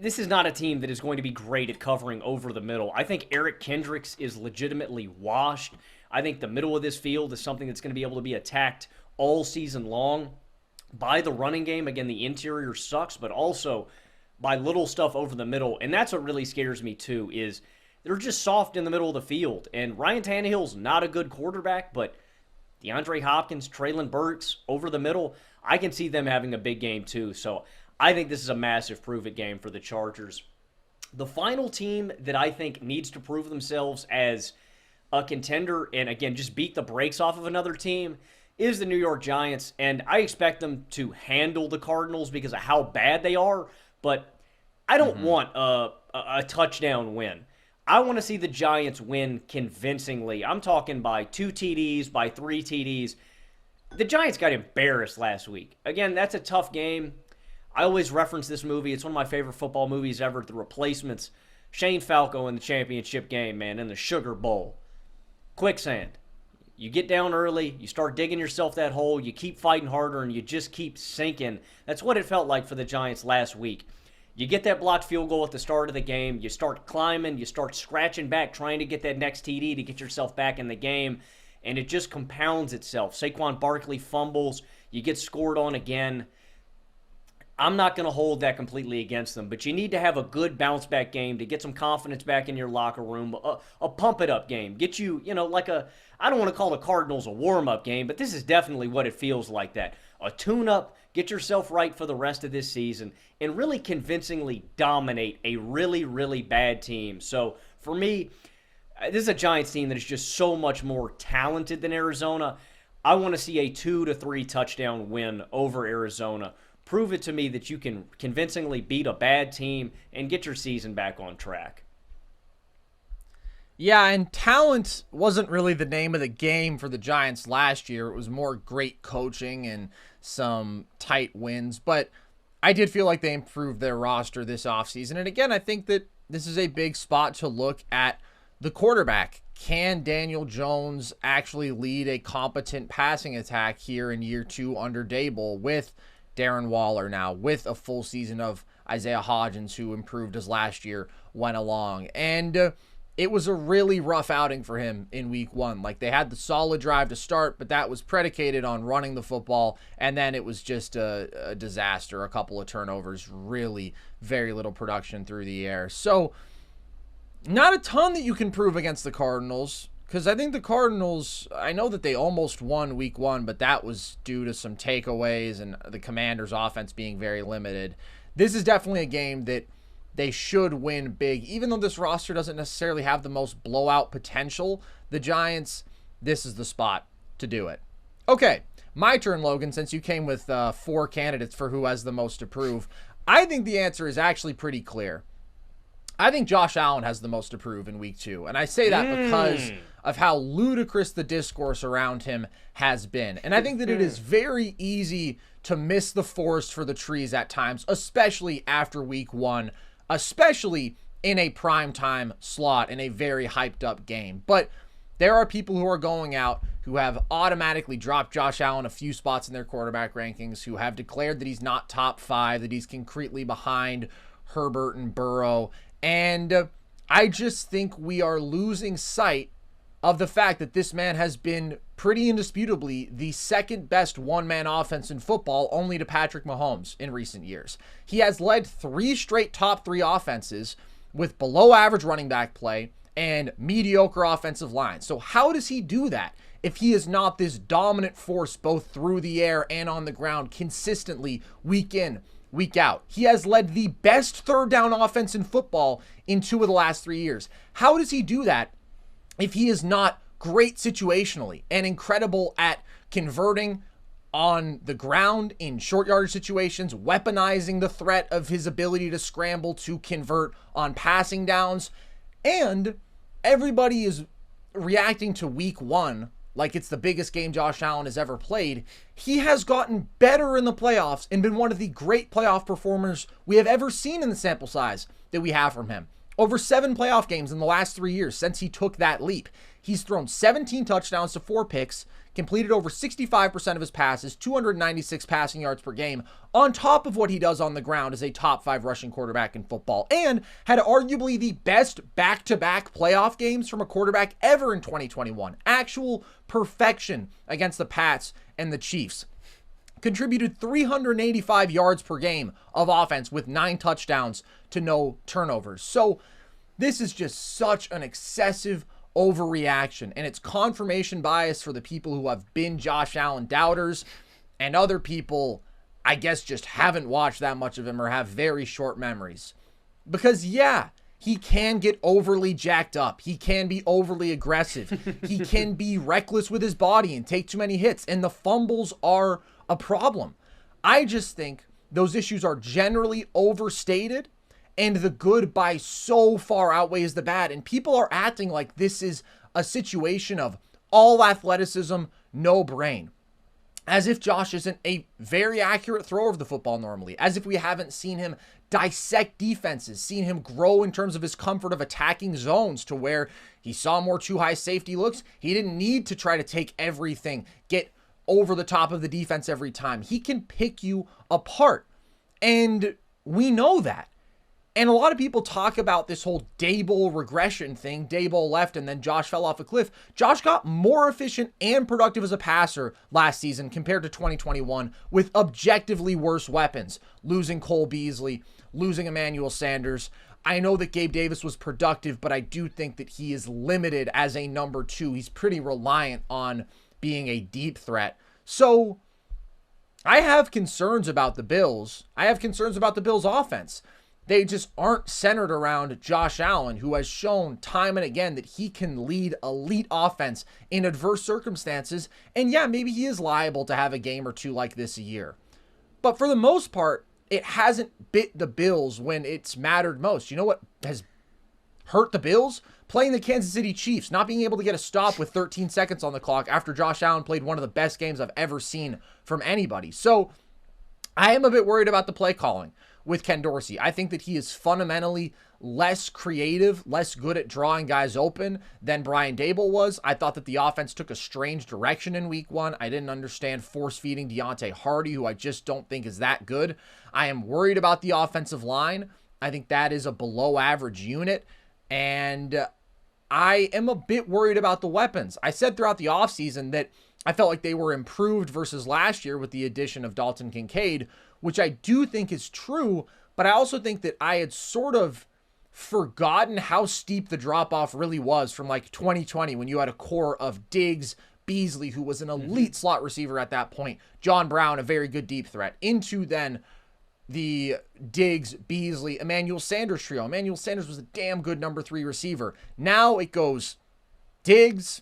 this is not a team that is going to be great at covering over the middle. I think Eric Kendricks is legitimately washed. I think the middle of this field is something that's going to be able to be attacked all season long by the running game. Again, the interior sucks, but also by little stuff over the middle. And that's what really scares me too, is they're just soft in the middle of the field. And Ryan Tannehill's not a good quarterback, but DeAndre Hopkins, Treylon Burks over the middle, I can see them having a big game too. So I think this is a massive prove-it game for the Chargers. The final team that I think needs to prove themselves as a contender and, again, just beat the brakes off of another team is the New York Giants, and I expect them to handle the Cardinals because of how bad they are, but I don't want a touchdown win. I want to see the Giants win convincingly. I'm talking by 2 TDs, by 3 TDs. The Giants got embarrassed last week. Again, that's a tough game. I always reference this movie. It's one of my favorite football movies ever, The Replacements. Shane Falco in the championship game, man, in the Sugar Bowl. Quicksand. You get down early, you start digging yourself that hole, you keep fighting harder, and you just keep sinking. That's what it felt like for the Giants last week. You get that blocked field goal at the start of the game, you start climbing, you start scratching back, trying to get that next TD to get yourself back in the game, and it just compounds itself. Saquon Barkley fumbles, you get scored on again. I'm not going to hold that completely against them, but you need to have a good bounce back game to get some confidence back in your locker room, a pump it up game. Get you, like I don't want to call the Cardinals a warm up game, but this is definitely what it feels like, that. A tune up, get yourself right for the rest of this season, and really convincingly dominate a really, really bad team. So for me, this is a Giants team that is just so much more talented than Arizona. I want to see a 2 to 3 touchdown win over Arizona. Prove it to me that you can convincingly beat a bad team and get your season back on track. Yeah, and talent wasn't really the name of the game for the Giants last year. It was more great coaching and some tight wins. But I did feel like they improved their roster this offseason. And again, I think that this is a big spot to look at the quarterback. Can Daniel Jones actually lead a competent passing attack here in year 2 under Dable with Darren Waller now, with a full season of Isaiah Hodgins, who improved as last year went along? And it was a really rough outing for him in week 1. Like, they had the solid drive to start, but that was predicated on running the football, and then it was just a disaster. A couple of turnovers, really very little production through the air. So not a ton that you can prove against the Cardinals, because I think the Cardinals, I know that they almost won week 1, but that was due to some takeaways and the Commanders' offense being very limited. This is definitely a game that they should win big. Even though this roster doesn't necessarily have the most blowout potential, the Giants, this is the spot to do it. Okay, my turn, Logan, since you came with 4 candidates for who has the most to prove. I think the answer is actually pretty clear. I think Josh Allen has the most to prove in week 2. And I say that because of how ludicrous the discourse around him has been. And I think that it is very easy to miss the forest for the trees at times, especially after week 1, especially in a primetime slot in a very hyped up game. But there are people who are going out who have automatically dropped Josh Allen a few spots in their quarterback rankings, who have declared that he's not top 5, that he's concretely behind Herbert and Burrow. And I just think we are losing sight of the fact that this man has been pretty indisputably the second best one-man offense in football, only to Patrick Mahomes in recent years. He has led 3 straight top 3 offenses with below-average running back play and mediocre offensive line. So how does he do that if he is not this dominant force both through the air and on the ground consistently week in, week out? He has led the best third down offense in football in 2 of the last 3 years. How does he do that if he is not great situationally and incredible at converting on the ground in short yardage situations, weaponizing the threat of his ability to scramble to convert on passing downs? And everybody is reacting to week 1 like it's the biggest game Josh Allen has ever played. He has gotten better in the playoffs and been one of the great playoff performers we have ever seen in the sample size that we have from him. Over 7 playoff games in the last 3 years since he took that leap. He's thrown 17 touchdowns to 4 picks, completed over 65% of his passes, 296 passing yards per game, on top of what he does on the ground as a top 5 rushing quarterback in football, and had arguably the best back-to-back playoff games from a quarterback ever in 2021. Actual perfection against the Pats and the Chiefs. Contributed 385 yards per game of offense with 9 touchdowns to no turnovers. So this is just such an excessive overreaction, and it's confirmation bias for the people who have been Josh Allen doubters, and other people, I guess, just haven't watched that much of him or have very short memories. Because yeah, he can get overly jacked up. He can be overly aggressive. He can be reckless with his body and take too many hits, and the fumbles are a problem. I just think those issues are generally overstated, and the good by so far outweighs the bad. And people are acting like this is a situation of all athleticism, no brain. As if Josh isn't a very accurate thrower of the football normally. As if we haven't seen him dissect defenses, seen him grow in terms of his comfort of attacking zones to where he saw more too high safety looks. He didn't need to try to take everything, get over the top of the defense every time. He can pick you apart. And we know that. And a lot of people talk about this whole Dable regression thing. Dable left and then Josh fell off a cliff. Josh got more efficient and productive as a passer last season compared to 2021 with objectively worse weapons. Losing Cole Beasley, losing Emmanuel Sanders. I know that Gabe Davis was productive, but I do think that he is limited as a number 2. He's pretty reliant on being a deep threat. So I have concerns about the Bills. I have concerns about the Bills' offense. They just aren't centered around Josh Allen, who has shown time and again that he can lead elite offense in adverse circumstances. And yeah, maybe he is liable to have a game or two like this a year. But for the most part, it hasn't bit the Bills when it's mattered most. You know what has hurt the Bills? Playing the Kansas City Chiefs, not being able to get a stop with 13 seconds on the clock after Josh Allen played one of the best games I've ever seen from anybody. So I am a bit worried about the play calling with Ken Dorsey. I think that he is fundamentally less creative, less good at drawing guys open than Brian Dable was. I thought that the offense took a strange direction in week 1. I didn't understand force-feeding Deontay Hardy, who I just don't think is that good. I am worried about the offensive line. I think that is a below-average unit, and I am a bit worried about the weapons. I said throughout the offseason that I felt like they were improved versus last year with the addition of Dalton Kincaid, which I do think is true, but I also think that I had sort of forgotten how steep the drop-off really was from like 2020 when you had a core of Diggs, Beasley, who was an elite slot receiver at that point, John Brown, a very good deep threat, into then the Diggs, Beasley, Emmanuel Sanders trio. Emmanuel Sanders was a damn good number 3 receiver. Now it goes Diggs,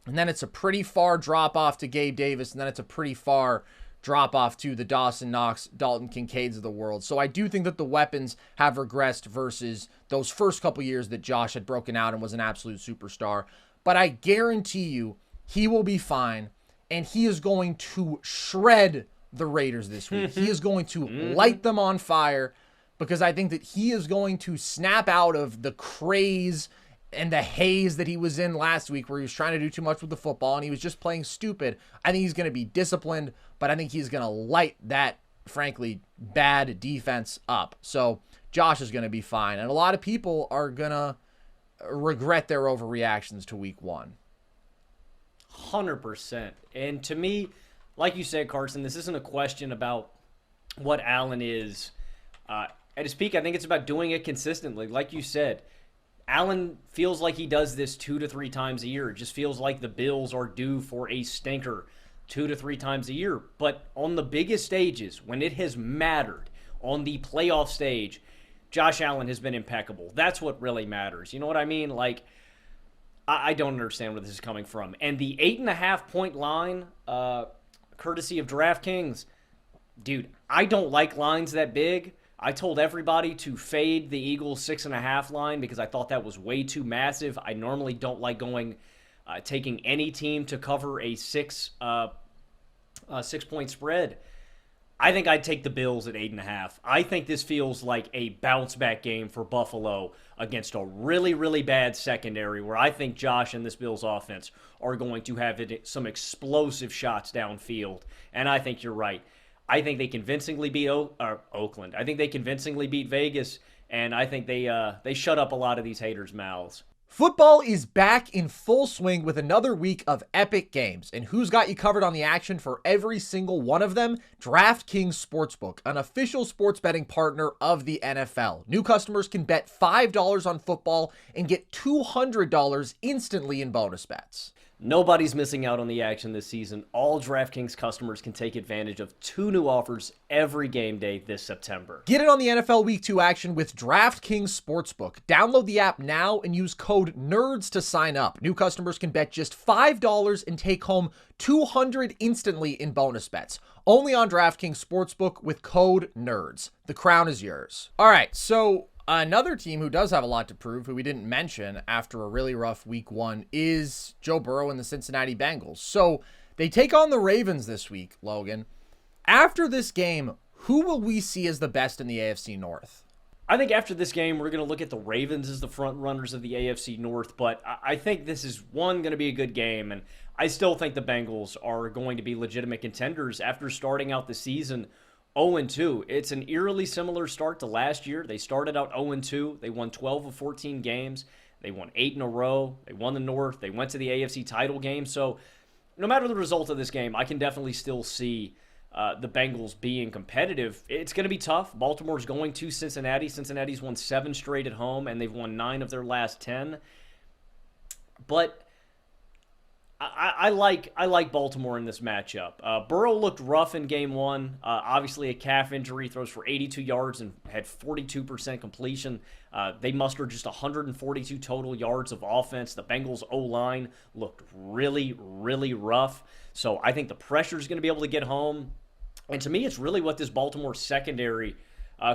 and then it's a pretty far drop-off to Gabe Davis, and then it's a pretty far drop-off to the Dawson Knox, Dalton Kincaids of the world. So I do think that the weapons have regressed versus those first couple years that Josh had broken out and was an absolute superstar. But I guarantee you he will be fine, and he is going to shred the Raiders this week. He is going to light them on fire because I think that he is going to snap out of the craze and the haze that he was in last week where he was trying to do too much with the football and he was just playing stupid. I think he's going to be disciplined, but I think he's going to light that, frankly, bad defense up. So Josh is going to be fine. And a lot of people are going to regret their overreactions to week 1. 100%. And to me, like you said, Carson, this isn't a question about what Allen is at his peak. I think it's about doing it consistently. Like you said, Allen feels like he does this 2 to 3 times a year. It just feels like the Bills are due for a stinker 2 to 3 times a year. But on the biggest stages, when it has mattered, on the playoff stage, Josh Allen has been impeccable. That's what really matters. You know what I mean? Like, I don't understand where this is coming from. And the 8.5-point line, courtesy of DraftKings, dude, I don't like lines that big. I told everybody to fade the Eagles 6.5 line because I thought that was way too massive. I normally don't like taking any team to cover a 6-point spread. I think I'd take the Bills at 8.5. I think this feels like a bounce-back game for Buffalo against a really, really bad secondary where I think Josh and this Bills offense are going to have some explosive shots downfield. And I think you're right. I think they convincingly beat Oakland. I think they convincingly beat Vegas, and I think they shut up a lot of these haters' mouths. Football is back in full swing with another week of epic games. And who's got you covered on the action for every single one of them? DraftKings Sportsbook, an official sports betting partner of the NFL. New customers can bet $5 on football and get $200 instantly in bonus bets. Nobody's missing out on the action this season. All DraftKings customers can take advantage of 2 new offers every game day this September. Get in on the NFL Week 2 action with DraftKings Sportsbook. Download the app now and use code NERDS to sign up. New customers can bet just $5 and take home $200 instantly in bonus bets. Only on DraftKings Sportsbook with code NERDS. The crown is yours. All right, so another team who does have a lot to prove, who we didn't mention after a really rough week 1, is Joe Burrow and the Cincinnati Bengals. So they take on the Ravens this week, Logan. After this game, who will we see as the best in the AFC North? I think after this game, we're going to look at the Ravens as the front runners of the AFC North, but I think this is, going to be a good game, and I still think the Bengals are going to be legitimate contenders after starting out the season 0-2. It's an eerily similar start to last year. They started out 0-2. They won 12 of 14 games. They won 8 in a row. They won the North. They went to the AFC title game. So no matter the result of this game, I can definitely still see the Bengals being competitive. It's going to be tough. Baltimore's going to Cincinnati. Cincinnati's won 7 straight at home, and they've won 9 of their last 10. But I like Baltimore in this matchup. Burrow looked rough in game one. Obviously, a calf injury, throws for 82 yards and had 42% completion. They mustered just 142 total yards of offense. The Bengals' O-line looked really, really rough. So I think the pressure is going to be able to get home. And to me, it's really what this Baltimore secondary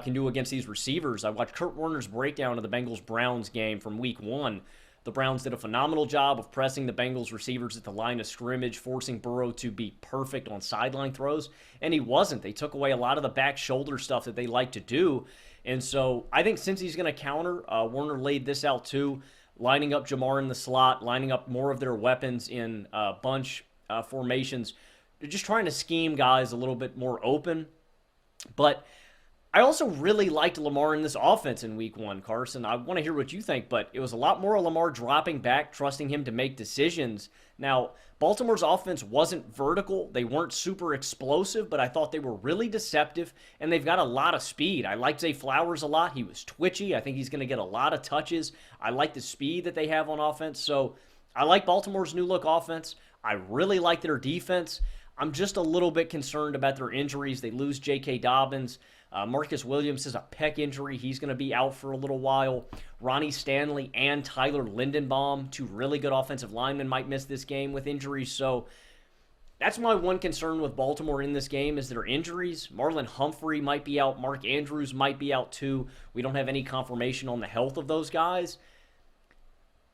can do against these receivers. I watched Kurt Warner's breakdown of the Bengals-Browns game from week 1. The Browns did a phenomenal job of pressing the Bengals receivers at the line of scrimmage, forcing Burrow to be perfect on sideline throws, and he wasn't. They took away a lot of the back shoulder stuff that they like to do, and so I think since he's going to counter, Warner laid this out too, lining up Jamar in the slot, lining up more of their weapons in bunch formations. They're just trying to scheme guys a little bit more open, but I also really liked Lamar in this offense in week 1, Carson. I want to hear what you think, but it was a lot more of Lamar dropping back, trusting him to make decisions. Now, Baltimore's offense wasn't vertical. They weren't super explosive, but I thought they were really deceptive, and they've got a lot of speed. I liked Zay Flowers a lot. He was twitchy. I think he's going to get a lot of touches. I like the speed that they have on offense. So I like Baltimore's new-look offense. I really like their defense. I'm just a little bit concerned about their injuries. They lose J.K. Dobbins. Marcus Williams has a pec injury. He's going to be out for a little while. Ronnie Stanley and Tyler Lindenbaum, 2 really good offensive linemen, might miss this game with injuries. So that's my one concern with Baltimore in this game is their injuries. Marlon Humphrey might be out. Mark Andrews might be out too. We don't have any confirmation on the health of those guys.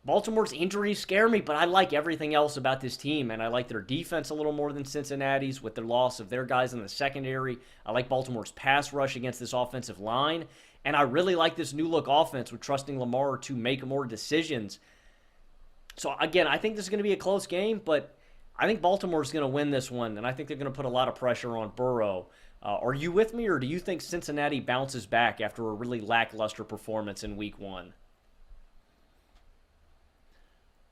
Baltimore's injuries scare me, but I like everything else about this team, and I like their defense a little more than Cincinnati's with the loss of their guys in the secondary. I like Baltimore's pass rush against this offensive line, and I really like this new-look offense with trusting Lamar to make more decisions. So, again, I think this is going to be a close game, but I think Baltimore's going to win this one, and I think they're going to put a lot of pressure on Burrow. Are you with me, or do you think Cincinnati bounces back after a really lackluster performance in week 1?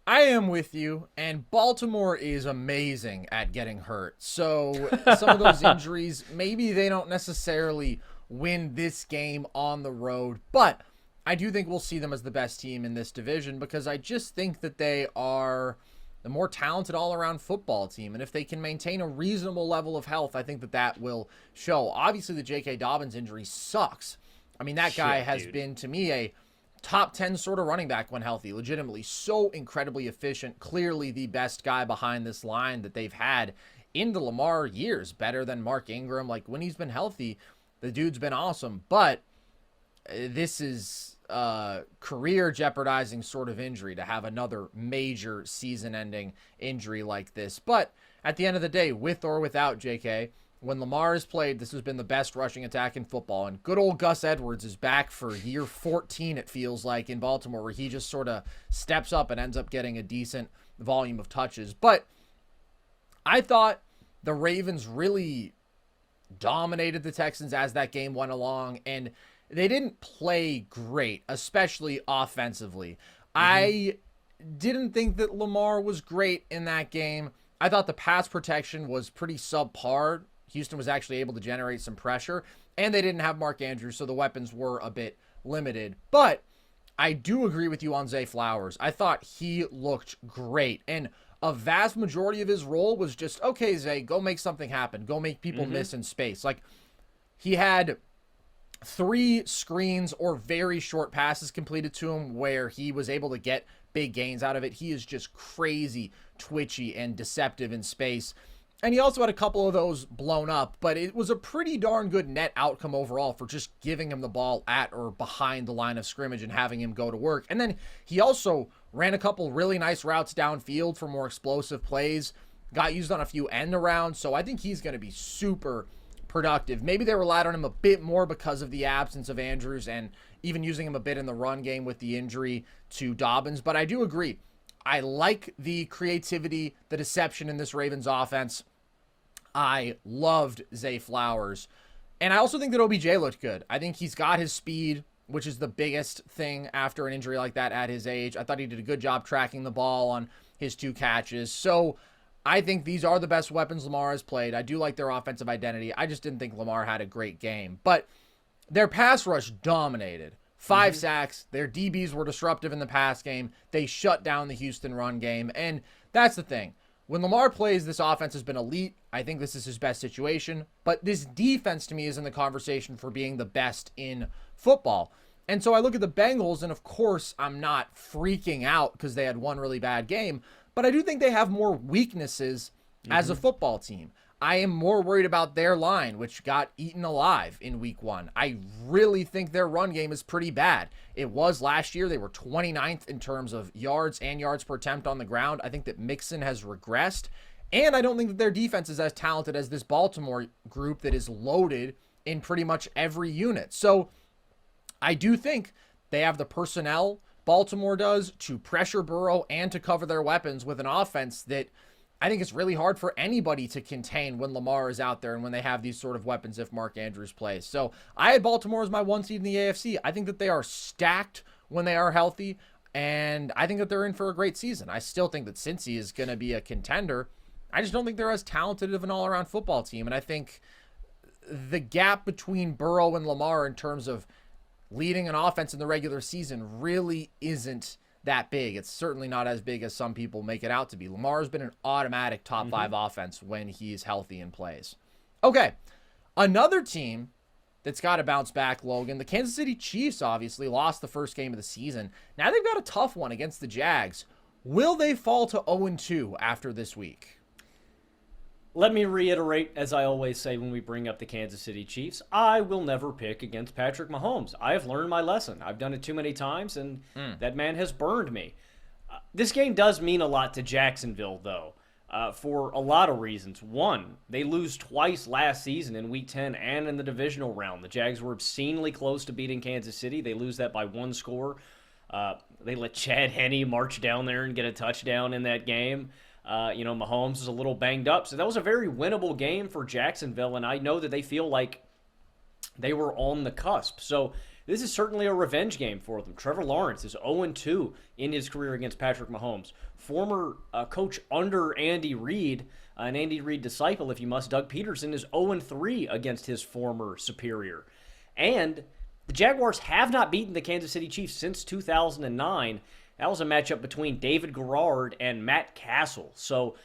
I am with you, and Baltimore is amazing at getting hurt. So some of those injuries, maybe they don't necessarily win this game on the road, but I do think we'll see them as the best team in this division because I just think that they are the more talented all-around football team, and if they can maintain a reasonable level of health, I think that that will show. Obviously, the J.K. Dobbins injury sucks. I mean, that guy has been, to me, a top 10 sort of running back when healthy, legitimately so incredibly efficient, clearly the best guy behind this line that they've had in the Lamar years, better than Mark Ingram. Like when he's been healthy, the dude's been awesome, but this is a career jeopardizing sort of injury to have another major season ending injury like this. But at the end of the day, with or without JK, when Lamar has played, this has been the best rushing attack in football. And good old Gus Edwards is back for year 14, it feels like, in Baltimore, where he just sort of steps up and ends up getting a decent volume of touches. But I thought the Ravens really dominated the Texans as that game went along, and they didn't play great, especially offensively. I didn't think that Lamar was great in that game. I thought the pass protection was pretty subpar. Houston was actually able to generate some pressure, and they didn't have Mark Andrews, so the weapons were a bit limited. But I do agree with you on Zay Flowers. I thought he looked great, and a vast majority of his role was just, okay, Zay, go make something happen. Go make people miss in space. Like, he had 3 screens or very short passes completed to him where he was able to get big gains out of it. He is just crazy, twitchy, and deceptive in space. And he also had a couple of those blown up, but it was a pretty darn good net outcome overall for just giving him the ball at or behind the line of scrimmage and having him go to work. And then he also ran a couple really nice routes downfield for more explosive plays, got used on a few end arounds, so I think he's going to be super productive. Maybe they relied on him a bit more because of the absence of Andrews and even using him a bit in the run game with the injury to Dobbins, but I do agree. I like the creativity, the deception in this Ravens offense. I loved Zay Flowers. And I also think that OBJ looked good. I think he's got his speed, which is the biggest thing after an injury like that at his age. I thought he did a good job tracking the ball on his 2 catches. So I think these are the best weapons Lamar has played. I do like their offensive identity. I just didn't think Lamar had a great game. But their pass rush dominated. 5 sacks. Their DBs were disruptive in the pass game. They shut down the Houston run game. And that's the thing. When Lamar plays, this offense has been elite. I think this is his best situation. But this defense, to me, is in the conversation for being the best in football. And so I look at the Bengals, and of course, I'm not freaking out because they had one really bad game. But I do think they have more weaknesses as a football team. I am more worried about their line, which got eaten alive in week 1. I really think their run game is pretty bad. It was last year. They were 29th in terms of yards and yards per attempt on the ground. I think that Mixon has regressed. And I don't think that their defense is as talented as this Baltimore group that is loaded in pretty much every unit. So I do think they have the personnel, Baltimore does, to pressure Burrow and to cover their weapons with an offense that I think it's really hard for anybody to contain when Lamar is out there and when they have these sort of weapons if Mark Andrews plays. So I had Baltimore as my 1 seed in the AFC. I think that they are stacked when they are healthy, and I think that they're in for a great season. I still think that Cincy is going to be a contender. I just don't think they're as talented of an all-around football team, and I think the gap between Burrow and Lamar in terms of leading an offense in the regular season really isn't that big. It's certainly not as big as some people make it out to be. Lamar has been an automatic top 5 offense when he's healthy and plays. Okay, another team that's got to bounce back, Logan. The Kansas City Chiefs obviously lost the first game of the season. Now they've got a tough one against the Jags. Will they fall to 0-2 after this week? Let me reiterate, as I always say when we bring up the Kansas City Chiefs, I will never pick against Patrick Mahomes. I have learned my lesson. I've done it too many times, and that man has burned me. This game does mean a lot to Jacksonville, though, for a lot of reasons. One, they lose twice last season in Week 10 and in the divisional round. The Jags were obscenely close to beating Kansas City. They lose that by 1 score. They let Chad Henne march down there and get a touchdown in that game. Mahomes is a little banged up. So that was a very winnable game for Jacksonville, and I know that they feel like they were on the cusp. So this is certainly a revenge game for them. Trevor Lawrence is 0-2 in his career against Patrick Mahomes. Former coach under Andy Reid, an Andy Reid disciple, if you must, Doug Peterson, is 0-3 against his former superior. And the Jaguars have not beaten the Kansas City Chiefs since 2009. That was a matchup between David Garrard and Matt Castle. So,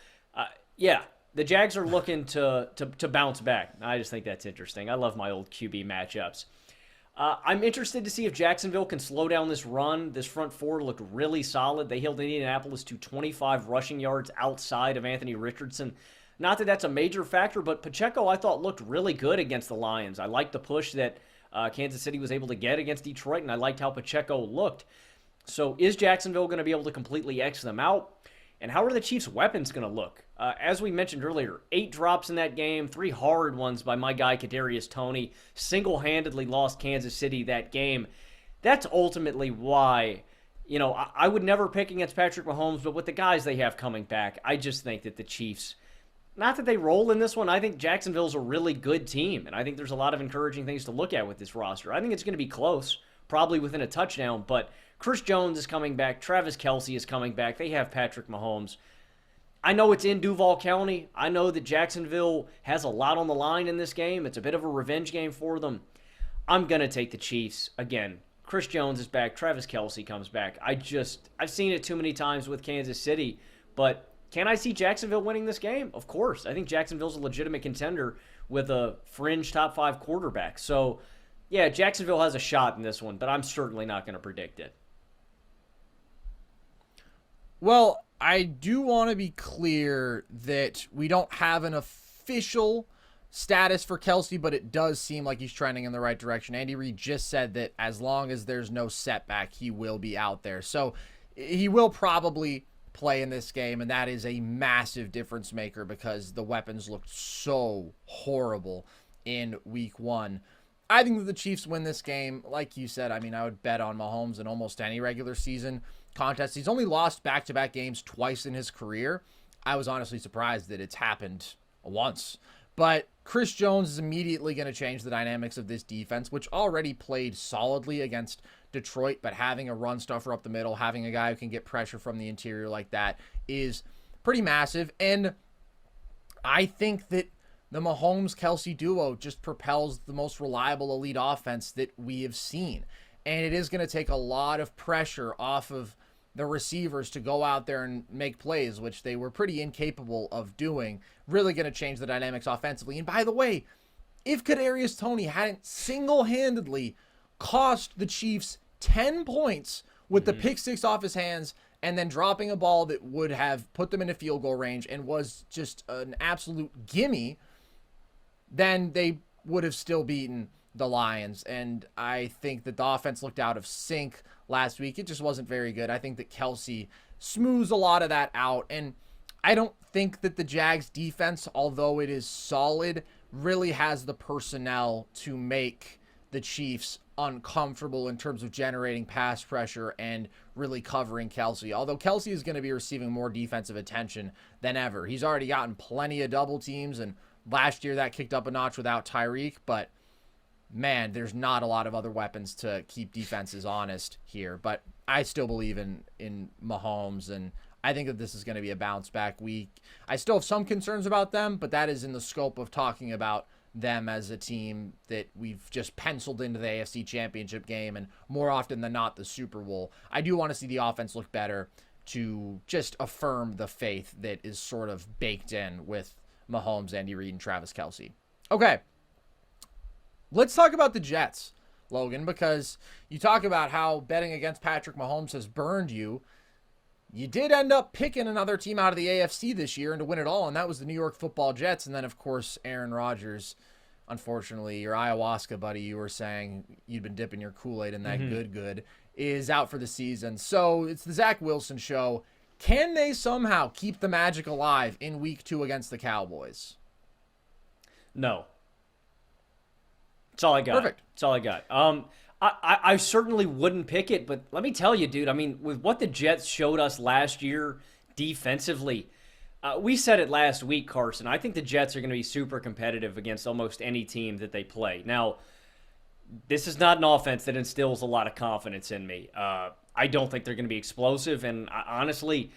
the Jags are looking to bounce back. I just think that's interesting. I love my old QB matchups. I'm interested to see if Jacksonville can slow down this run. This front four looked really solid. They held Indianapolis to 25 rushing yards outside of Anthony Richardson. Not that that's a major factor, but Pacheco, I thought, looked really good against the Lions. I liked the push that Kansas City was able to get against Detroit, and I liked how Pacheco looked. So is Jacksonville going to be able to completely X them out? And how are the Chiefs' weapons going to look? As we mentioned earlier, 8 drops in that game, 3 hard ones by my guy Kadarius Toney. Single-handedly lost Kansas City that game. That's ultimately why, I would never pick against Patrick Mahomes, but with the guys they have coming back, I just think that the Chiefs, not that they roll in this one, I think Jacksonville's a really good team, and I think there's a lot of encouraging things to look at with this roster. I think it's going to be close, probably within a touchdown, but Chris Jones is coming back. Travis Kelce is coming back. They have Patrick Mahomes. I know it's in Duval County. I know that Jacksonville has a lot on the line in this game. It's a bit of a revenge game for them. I'm going to take the Chiefs. Again, Chris Jones is back. Travis Kelce comes back. I've seen it too many times with Kansas City, but can I see Jacksonville winning this game? Of course. I think Jacksonville's a legitimate contender with a fringe top 5 quarterback. So, yeah, Jacksonville has a shot in this one, but I'm certainly not going to predict it. Well, I do want to be clear that we don't have an official status for Kelce, but it does seem like he's trending in the right direction. Andy Reid just said that as long as there's no setback, he will be out there. So he will probably play in this game, and that is a massive difference maker because the weapons looked so horrible in week 1. I think that the Chiefs win this game. Like you said, I would bet on Mahomes in almost any regular season contest. He's only lost back-to-back games twice in his career. I was honestly surprised that it's happened once. But Chris Jones is immediately going to change the dynamics of this defense, which already played solidly against Detroit, but having a run stuffer up the middle, having a guy who can get pressure from the interior like that is pretty massive. And I think that the Mahomes-Kelsey duo just propels the most reliable elite offense that we have seen. And it is going to take a lot of pressure off of the receivers to go out there and make plays, which they were pretty incapable of doing. Really going to change the dynamics offensively. And by the way, if Kadarius Toney hadn't single-handedly cost the Chiefs 10 points with the pick six off his hands and then dropping a ball that would have put them into field goal range and was just an absolute gimme, then they would have still beaten the Lions. And I think that the offense looked out of sync last week. It just wasn't very good. I think that Kelsey smooths a lot of that out. And I don't think that the Jags defense, although it is solid, really has the personnel to make the Chiefs uncomfortable in terms of generating pass pressure and really covering Kelsey. Although Kelsey is going to be receiving more defensive attention than ever. He's already gotten plenty of double teams, and last year that kicked up a notch without Tyreek, but man, there's not a lot of other weapons to keep defenses honest here. But I still believe in Mahomes, and I think that this is going to be a bounce back week. I still have some concerns about them, but that is in the scope of talking about them as a team that we've just penciled into the AFC Championship game, and more often than not the Super Bowl. I do want to see the offense look better to just affirm the faith that is sort of baked in with Mahomes, Andy Reid, and Travis Kelce. Okay, let's talk about the Jets, Logan, because you talk about how betting against Patrick Mahomes has burned you. You did end up picking another team out of the AFC this year and to win it all, and that was the New York Football Jets. And then, of course, Aaron Rodgers, unfortunately, your ayahuasca buddy, you were saying you'd been dipping your Kool-Aid in that good, is out for the season. So it's the Zach Wilson show. Can they somehow keep the magic alive in week 2 against the Cowboys? No. That's all I got. Perfect. That's all I got. I certainly wouldn't pick it, but let me tell you, dude, I mean, with what the Jets showed us last year defensively, we said it last week, Carson, I think the Jets are going to be super competitive against almost any team that they play. Now, this is not an offense that instills a lot of confidence in me. I don't think they're going to be explosive, and honestly,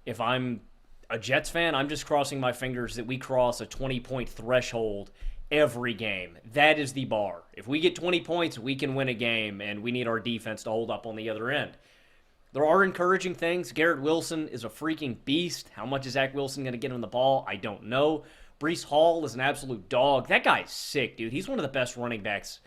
if I'm a Jets fan, I'm just crossing my fingers that we cross a 20-point threshold every game. That is the bar. If we get 20 points, we can win a game, and we need our defense to hold up on the other end. There are encouraging things. Garrett Wilson is a freaking beast. How much is Zach Wilson going to get him the ball? I don't know. Breece Hall is an absolute dog. That guy's sick, dude. He's one of the best running backs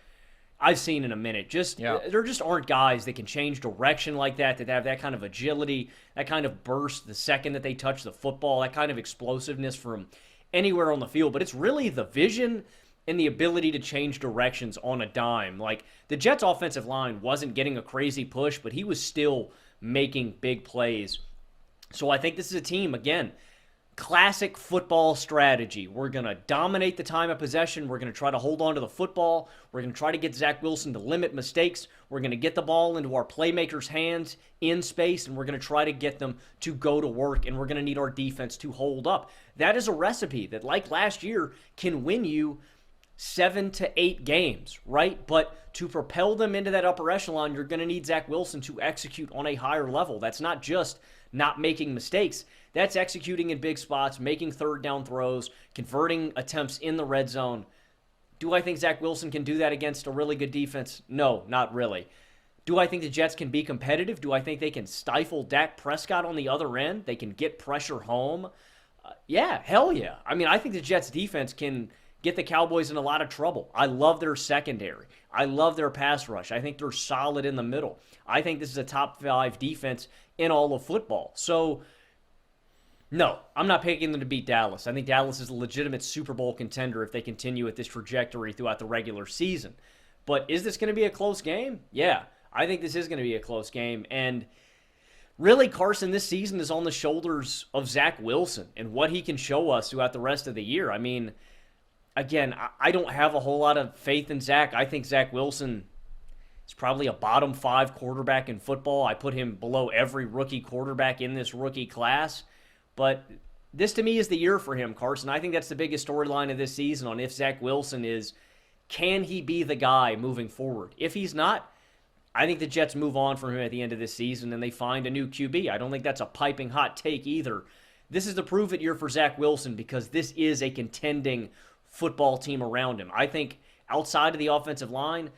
I've seen in a minute. There just aren't guys that can change direction like that have that kind of agility, that kind of burst the second that they touch the football, that kind of explosiveness from anywhere on the field. But it's really the vision and the ability to change directions on a dime. Like, the Jets' offensive line wasn't getting a crazy push, but he was still making big plays. So I think this is a team, again, classic football strategy. We're going to dominate the time of possession. We're going to try to hold on to the football. We're going to try to get Zach Wilson to limit mistakes. We're going to get the ball into our playmakers' hands in space, and we're going to try to get them to go to work, and we're going to need our defense to hold up. That is a recipe that, like last year, can win you 7 to 8 games, right? But to propel them into that upper echelon, you're going to need Zach Wilson to execute on a higher level. That's not just not making mistakes. That's executing in big spots, making third down throws, converting attempts in the red zone. Do I think Zach Wilson can do that against a really good defense? No, not really. Do I think the Jets can be competitive? Do I think they can stifle Dak Prescott on the other end? They can get pressure home? Yeah, hell yeah. I mean, I think the Jets defense can get the Cowboys in a lot of trouble. I love their secondary. I love their pass rush. I think they're solid in the middle. I think this is a top 5 defense in all of football. So, no, I'm not picking them to beat Dallas. I think Dallas is a legitimate Super Bowl contender if they continue at this trajectory throughout the regular season. But is this going to be a close game? Yeah, I think this is going to be a close game. And really, Carson, this season is on the shoulders of Zach Wilson and what he can show us throughout the rest of the year. I mean, again, I don't have a whole lot of faith in Zach. I think Zach Wilson is probably a bottom 5 quarterback in football. I put him below every rookie quarterback in this rookie class. But This to me is the year for him, Carson. I think that's the biggest storyline of this season on if Zach Wilson is, can he be the guy moving forward? If he's not, I think the Jets move on from him at the end of this season and they find a new QB. I don't think that's a piping hot take either. This is the prove-it year for Zach Wilson because this is a contending football team around him. I think outside of the offensive line,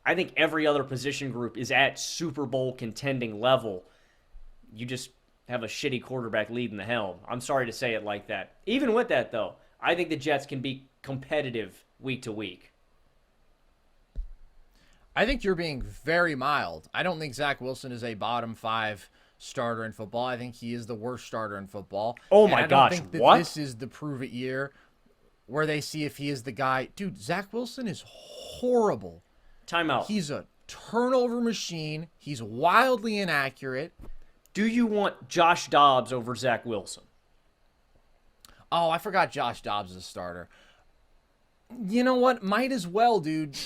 I think every other position group is at Super Bowl contending level. You just have a shitty quarterback leading the helm. I'm sorry to say it like that. Even with that, though, I think the Jets can be competitive week to week. I think you're being very mild. I don't think Zach Wilson is a bottom 5 starter in football. I think he is the worst starter in football. Oh my gosh, I don't think that what? This is the prove-it year where they see if he is the guy. Dude, Zach Wilson is horrible. Timeout. He's a turnover machine. He's wildly inaccurate. Do you want Josh Dobbs over Zach Wilson? Oh, I forgot Josh Dobbs is a starter. You know what? Might as well, dude.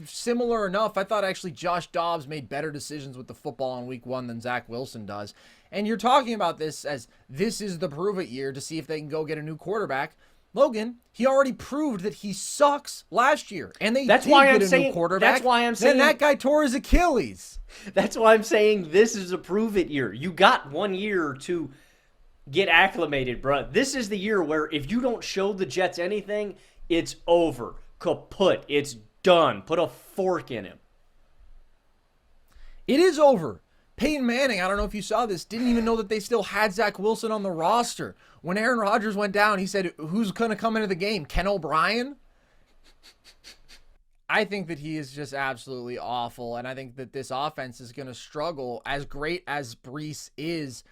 Similar enough. I thought actually Josh Dobbs made better decisions with the football in week 1 than Zach Wilson does. And you're talking about this as this is the prove-it year to see if they can go get a new quarterback. Logan, he already proved that he sucks last year. And they did get a new quarterback. That's why I'm saying. Then that guy tore his Achilles. That's why I'm saying this is a prove-it year. You got 1 year to get acclimated, bro. This is the year where if you don't show the Jets anything, it's over. Kaput. It's done. Put a fork in him. It is over. Peyton Manning, I don't know if you saw this, didn't even know that they still had Zach Wilson on the roster. When Aaron Rodgers went down, he said, who's going to come into the game? Ken O'Brien? I think that he is just absolutely awful, and I think that this offense is going to struggle. As great as Brees is,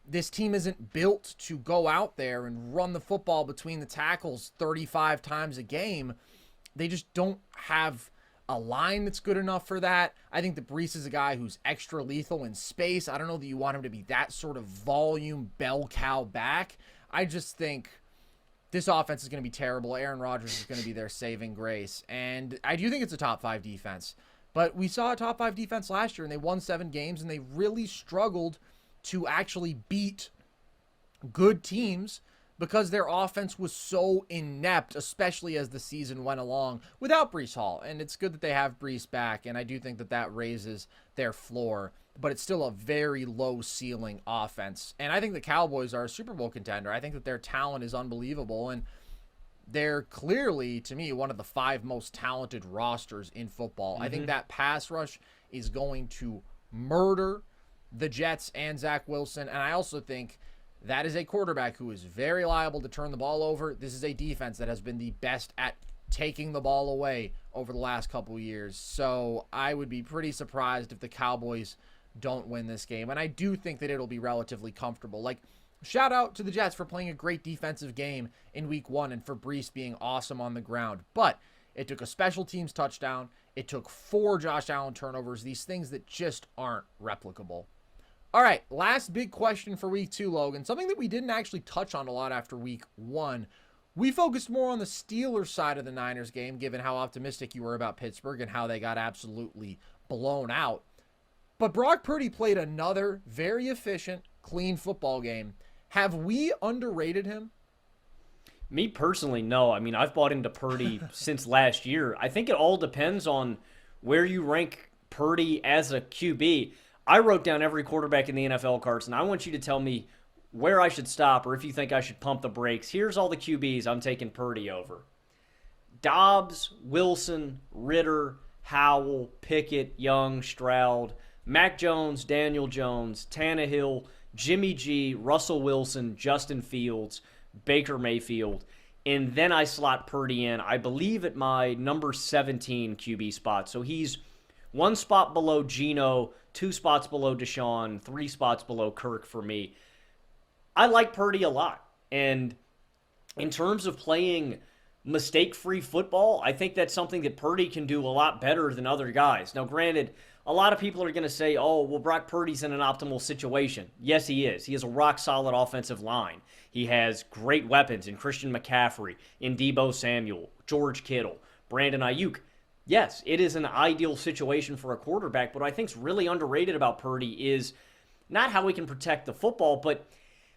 this team isn't built to go out there and run the football between the tackles 35 times a game. They just don't have a line that's good enough for that. I think that Brees is a guy who's extra lethal in space. I don't know that you want him to be that sort of volume bell cow back. I just think this offense is going to be terrible. Aaron Rodgers is going to be their saving grace. And I do think it's a top 5 defense. But we saw a top 5 defense last year, and they won 7 games, and they really struggled to actually beat good teams because their offense was so inept, especially as the season went along without Breece Hall. And it's good that they have Breece back, and I do think that that raises their floor, but it's still a very low ceiling offense. And I think the Cowboys are a Super Bowl contender. I think that their talent is unbelievable, and they're clearly, to me, one of the 5 most talented rosters in football. I think that pass rush is going to murder the Jets and Zach Wilson, and I also think that is a quarterback who is very liable to turn the ball over. This is a defense that has been the best at taking the ball away over the last couple years. So I would be pretty surprised if the Cowboys don't win this game. And I do think that it'll be relatively comfortable. Like, shout out to the Jets for playing a great defensive game in week 1 and for Breece being awesome on the ground. But it took a special teams touchdown. It took 4 Josh Allen turnovers. These things that just aren't replicable. All right, last big question for week 2, Logan. Something that we didn't actually touch on a lot after week 1. We focused more on the Steelers side of the Niners game, given how optimistic you were about Pittsburgh and how they got absolutely blown out. But Brock Purdy played another very efficient, clean football game. Have we underrated him? Me personally, no. I mean, I've bought into Purdy since last year. I think it all depends on where you rank Purdy as a QB. I wrote down every quarterback in the NFL, Carson. I want you to tell me where I should stop or if you think I should pump the brakes. Here's all the QBs I'm taking Purdy over. Dobbs, Wilson, Ritter, Howell, Pickett, Young, Stroud, Mac Jones, Daniel Jones, Tannehill, Jimmy G, Russell Wilson, Justin Fields, Baker Mayfield. And then I slot Purdy in, I believe, at my number 17 QB spot. So he's 1 spot below Geno, 2 spots below Deshaun, 3 spots below Kirk for me. I like Purdy a lot. And in terms of playing mistake-free football, I think that's something that Purdy can do a lot better than other guys. Now, granted, a lot of people are going to say, oh, well, Brock Purdy's in an optimal situation. Yes, he is. He has a rock-solid offensive line. He has great weapons in Christian McCaffrey, in Deebo Samuel, George Kittle, Brandon Ayuk. Yes, it is an ideal situation for a quarterback, but what I think is really underrated about Purdy is not how he can protect the football, but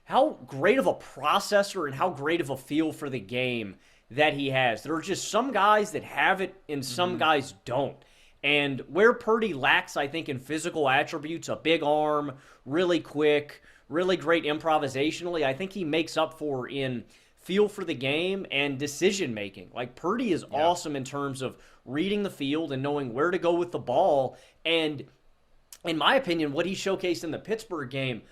how great of a processor and how great of a feel for the game that he has. There are just some guys that have it and some guys don't. And where Purdy lacks, I think, in physical attributes, a big arm, really quick, really great improvisationally, I think he makes up for in feel for the game and decision making. Like Purdy is awesome in terms of reading the field and knowing where to go with the ball. And in my opinion, what he showcased in the Pittsburgh game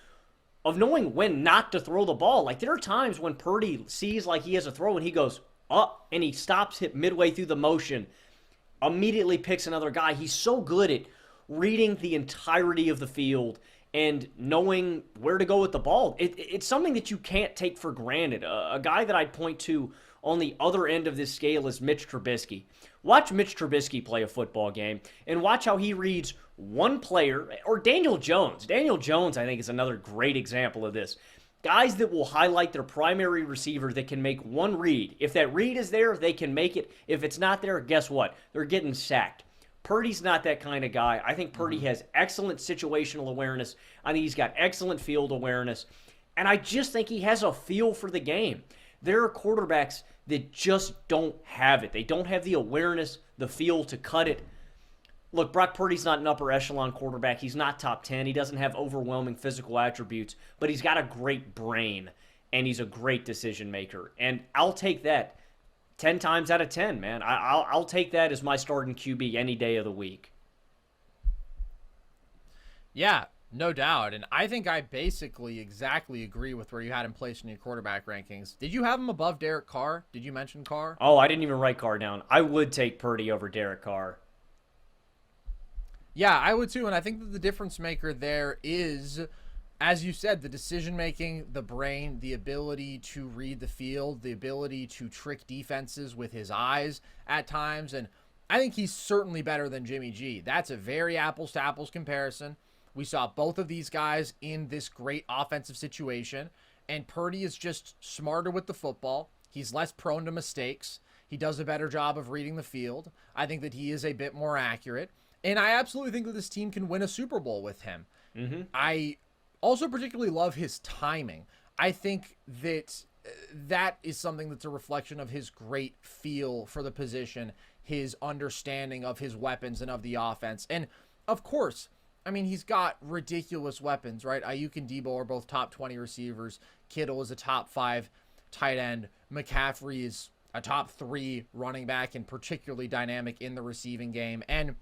of knowing when not to throw the ball. Like there are times when Purdy sees like he has a throw and he goes up and he stops it midway through the motion, immediately picks another guy. He's so good at reading the entirety of the field and knowing where to go with the ball. It's something that you can't take for granted. A guy that I'd point to on the other end of this scale is Mitch Trubisky. Watch Mitch Trubisky play a football game and watch how he reads one player, or Daniel Jones. Daniel Jones, I think, is another great example of this. Guys that will highlight their primary receiver that can make one read. If that read is there, they can make it. If it's not there, guess what? They're getting sacked. Purdy's not that kind of guy. I think Purdy has excellent situational awareness. I think he's got excellent field awareness. And I just think he has a feel for the game. There are quarterbacks that just don't have it. They don't have the awareness, the feel to cut it. Look, Brock Purdy's not an upper echelon quarterback. He's not top 10. He doesn't have overwhelming physical attributes, but he's got a great brain, and he's a great decision maker. And I'll take that 10 times out of 10, man. I'll take that as my starting QB any day of the week. Yeah, no doubt. And I think I basically exactly agree with where you had him placed in your quarterback rankings. Did you have him above Derek Carr? Did you mention Carr? Oh, I didn't even write Carr down. I would take Purdy over Derek Carr. Yeah, I would too. And I think that the difference maker there is, as you said, the decision making, the brain, the ability to read the field, the ability to trick defenses with his eyes at times. And I think he's certainly better than Jimmy G. That's a very apples to apples comparison. We saw both of these guys in this great offensive situation, and Purdy is just smarter with the football. He's less prone to mistakes. He does a better job of reading the field. I think that he is a bit more accurate. And I absolutely think that this team can win a Super Bowl with him. I also particularly love his timing. I think that that is something that's a reflection of his great feel for the position, his understanding of his weapons and of the offense. And, of course, I mean, he's got ridiculous weapons, right? Ayuk and Debo are both top 20 receivers. Kittle is a top 5 tight end. McCaffrey is a top 3 running back and particularly dynamic in the receiving game. And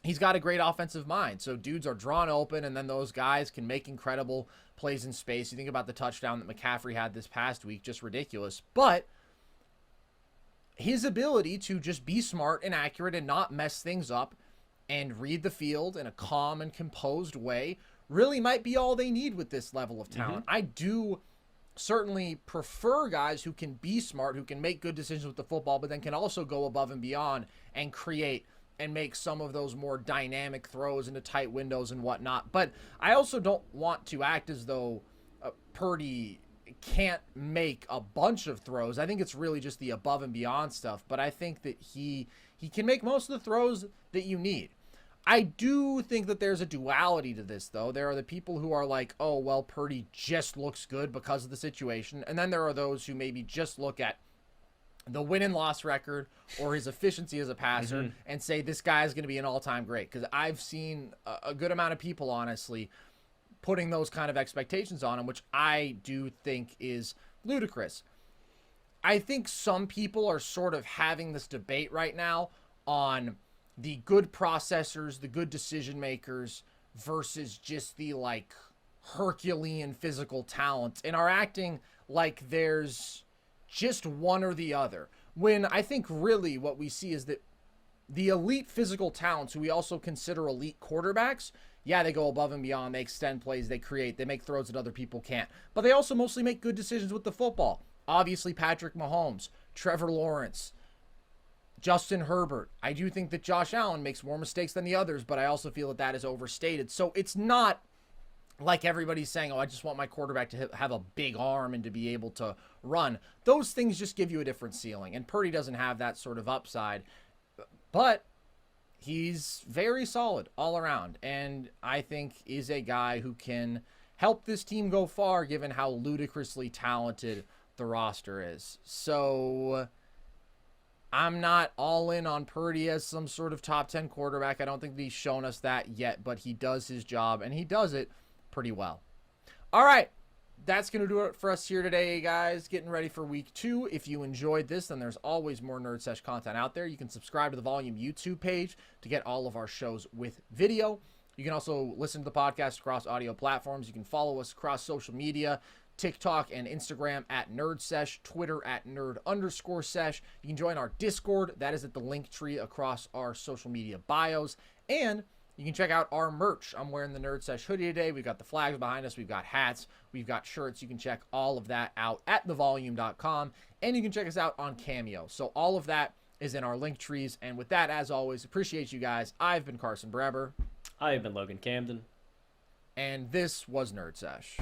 he's got a great offensive mind. So dudes are drawn open, and then those guys can make incredible plays in space. You think about the touchdown that McCaffrey had this past week, just ridiculous. But his ability to just be smart and accurate and not mess things up and read the field in a calm and composed way really might be all they need with this level of talent. I do certainly prefer guys who can be smart, who can make good decisions with the football, but then can also go above and beyond and create and make some of those more dynamic throws into tight windows and whatnot. But I also don't want to act as though Purdy can't make a bunch of throws. I think it's really just the above and beyond stuff. But I think that he can make most of the throws that you need. I do think that there's a duality to this, though. There are the people who are like, oh, well, Purdy just looks good because of the situation. And then there are those who maybe just look at the win and loss record or his efficiency as a passer and say this guy is going to be an all-time great. Because I've seen a good amount of people, honestly, putting those kind of expectations on him, which I do think is ludicrous. I think some people are sort of having this debate right now on the good processors, the good decision makers versus just the like Herculean physical talent, and are acting like there's just one or the other, when I think really what we see is that the elite physical talents, who we also consider elite quarterbacks, yeah, they go above and beyond, they extend plays, they create, they make throws that other people can't, but they also mostly make good decisions with the football. Obviously Patrick Mahomes, Trevor Lawrence, Justin Herbert. I do think that Josh Allen makes more mistakes than the others, but I also feel that that is overstated. So it's not like everybody's saying, oh, I just want my quarterback to have a big arm and to be able to run. Those things just give you a different ceiling. And Purdy doesn't have that sort of upside. But he's very solid all around. And I think is a guy who can help this team go far given how ludicrously talented the roster is. So I'm not all in on Purdy as some sort of top 10 quarterback. I don't think that he's shown us that yet, but he does his job, and he does it pretty well. All right. That's going to do it for us here today, guys. Getting ready for week 2. If you enjoyed this, then there's always more Nerd Sesh content out there. You can subscribe to the Volume YouTube page to get all of our shows with video. You can also listen to the podcast across audio platforms. You can follow us across social media, TikTok and Instagram at NerdSesh, Twitter at Nerd_Sesh. You can join our Discord. That is at the link tree across our social media bios. And you can check out our merch. I'm wearing the Nerd Sesh hoodie today. We've got the flags behind us. We've got hats. We've got shirts. You can check all of that out at thevolume.com. And you can check us out on Cameo. So all of that is in our link trees. And with that, as always, appreciate you guys. I've been Carson Breber. I have been Logan Camden. And this was Nerd Sesh.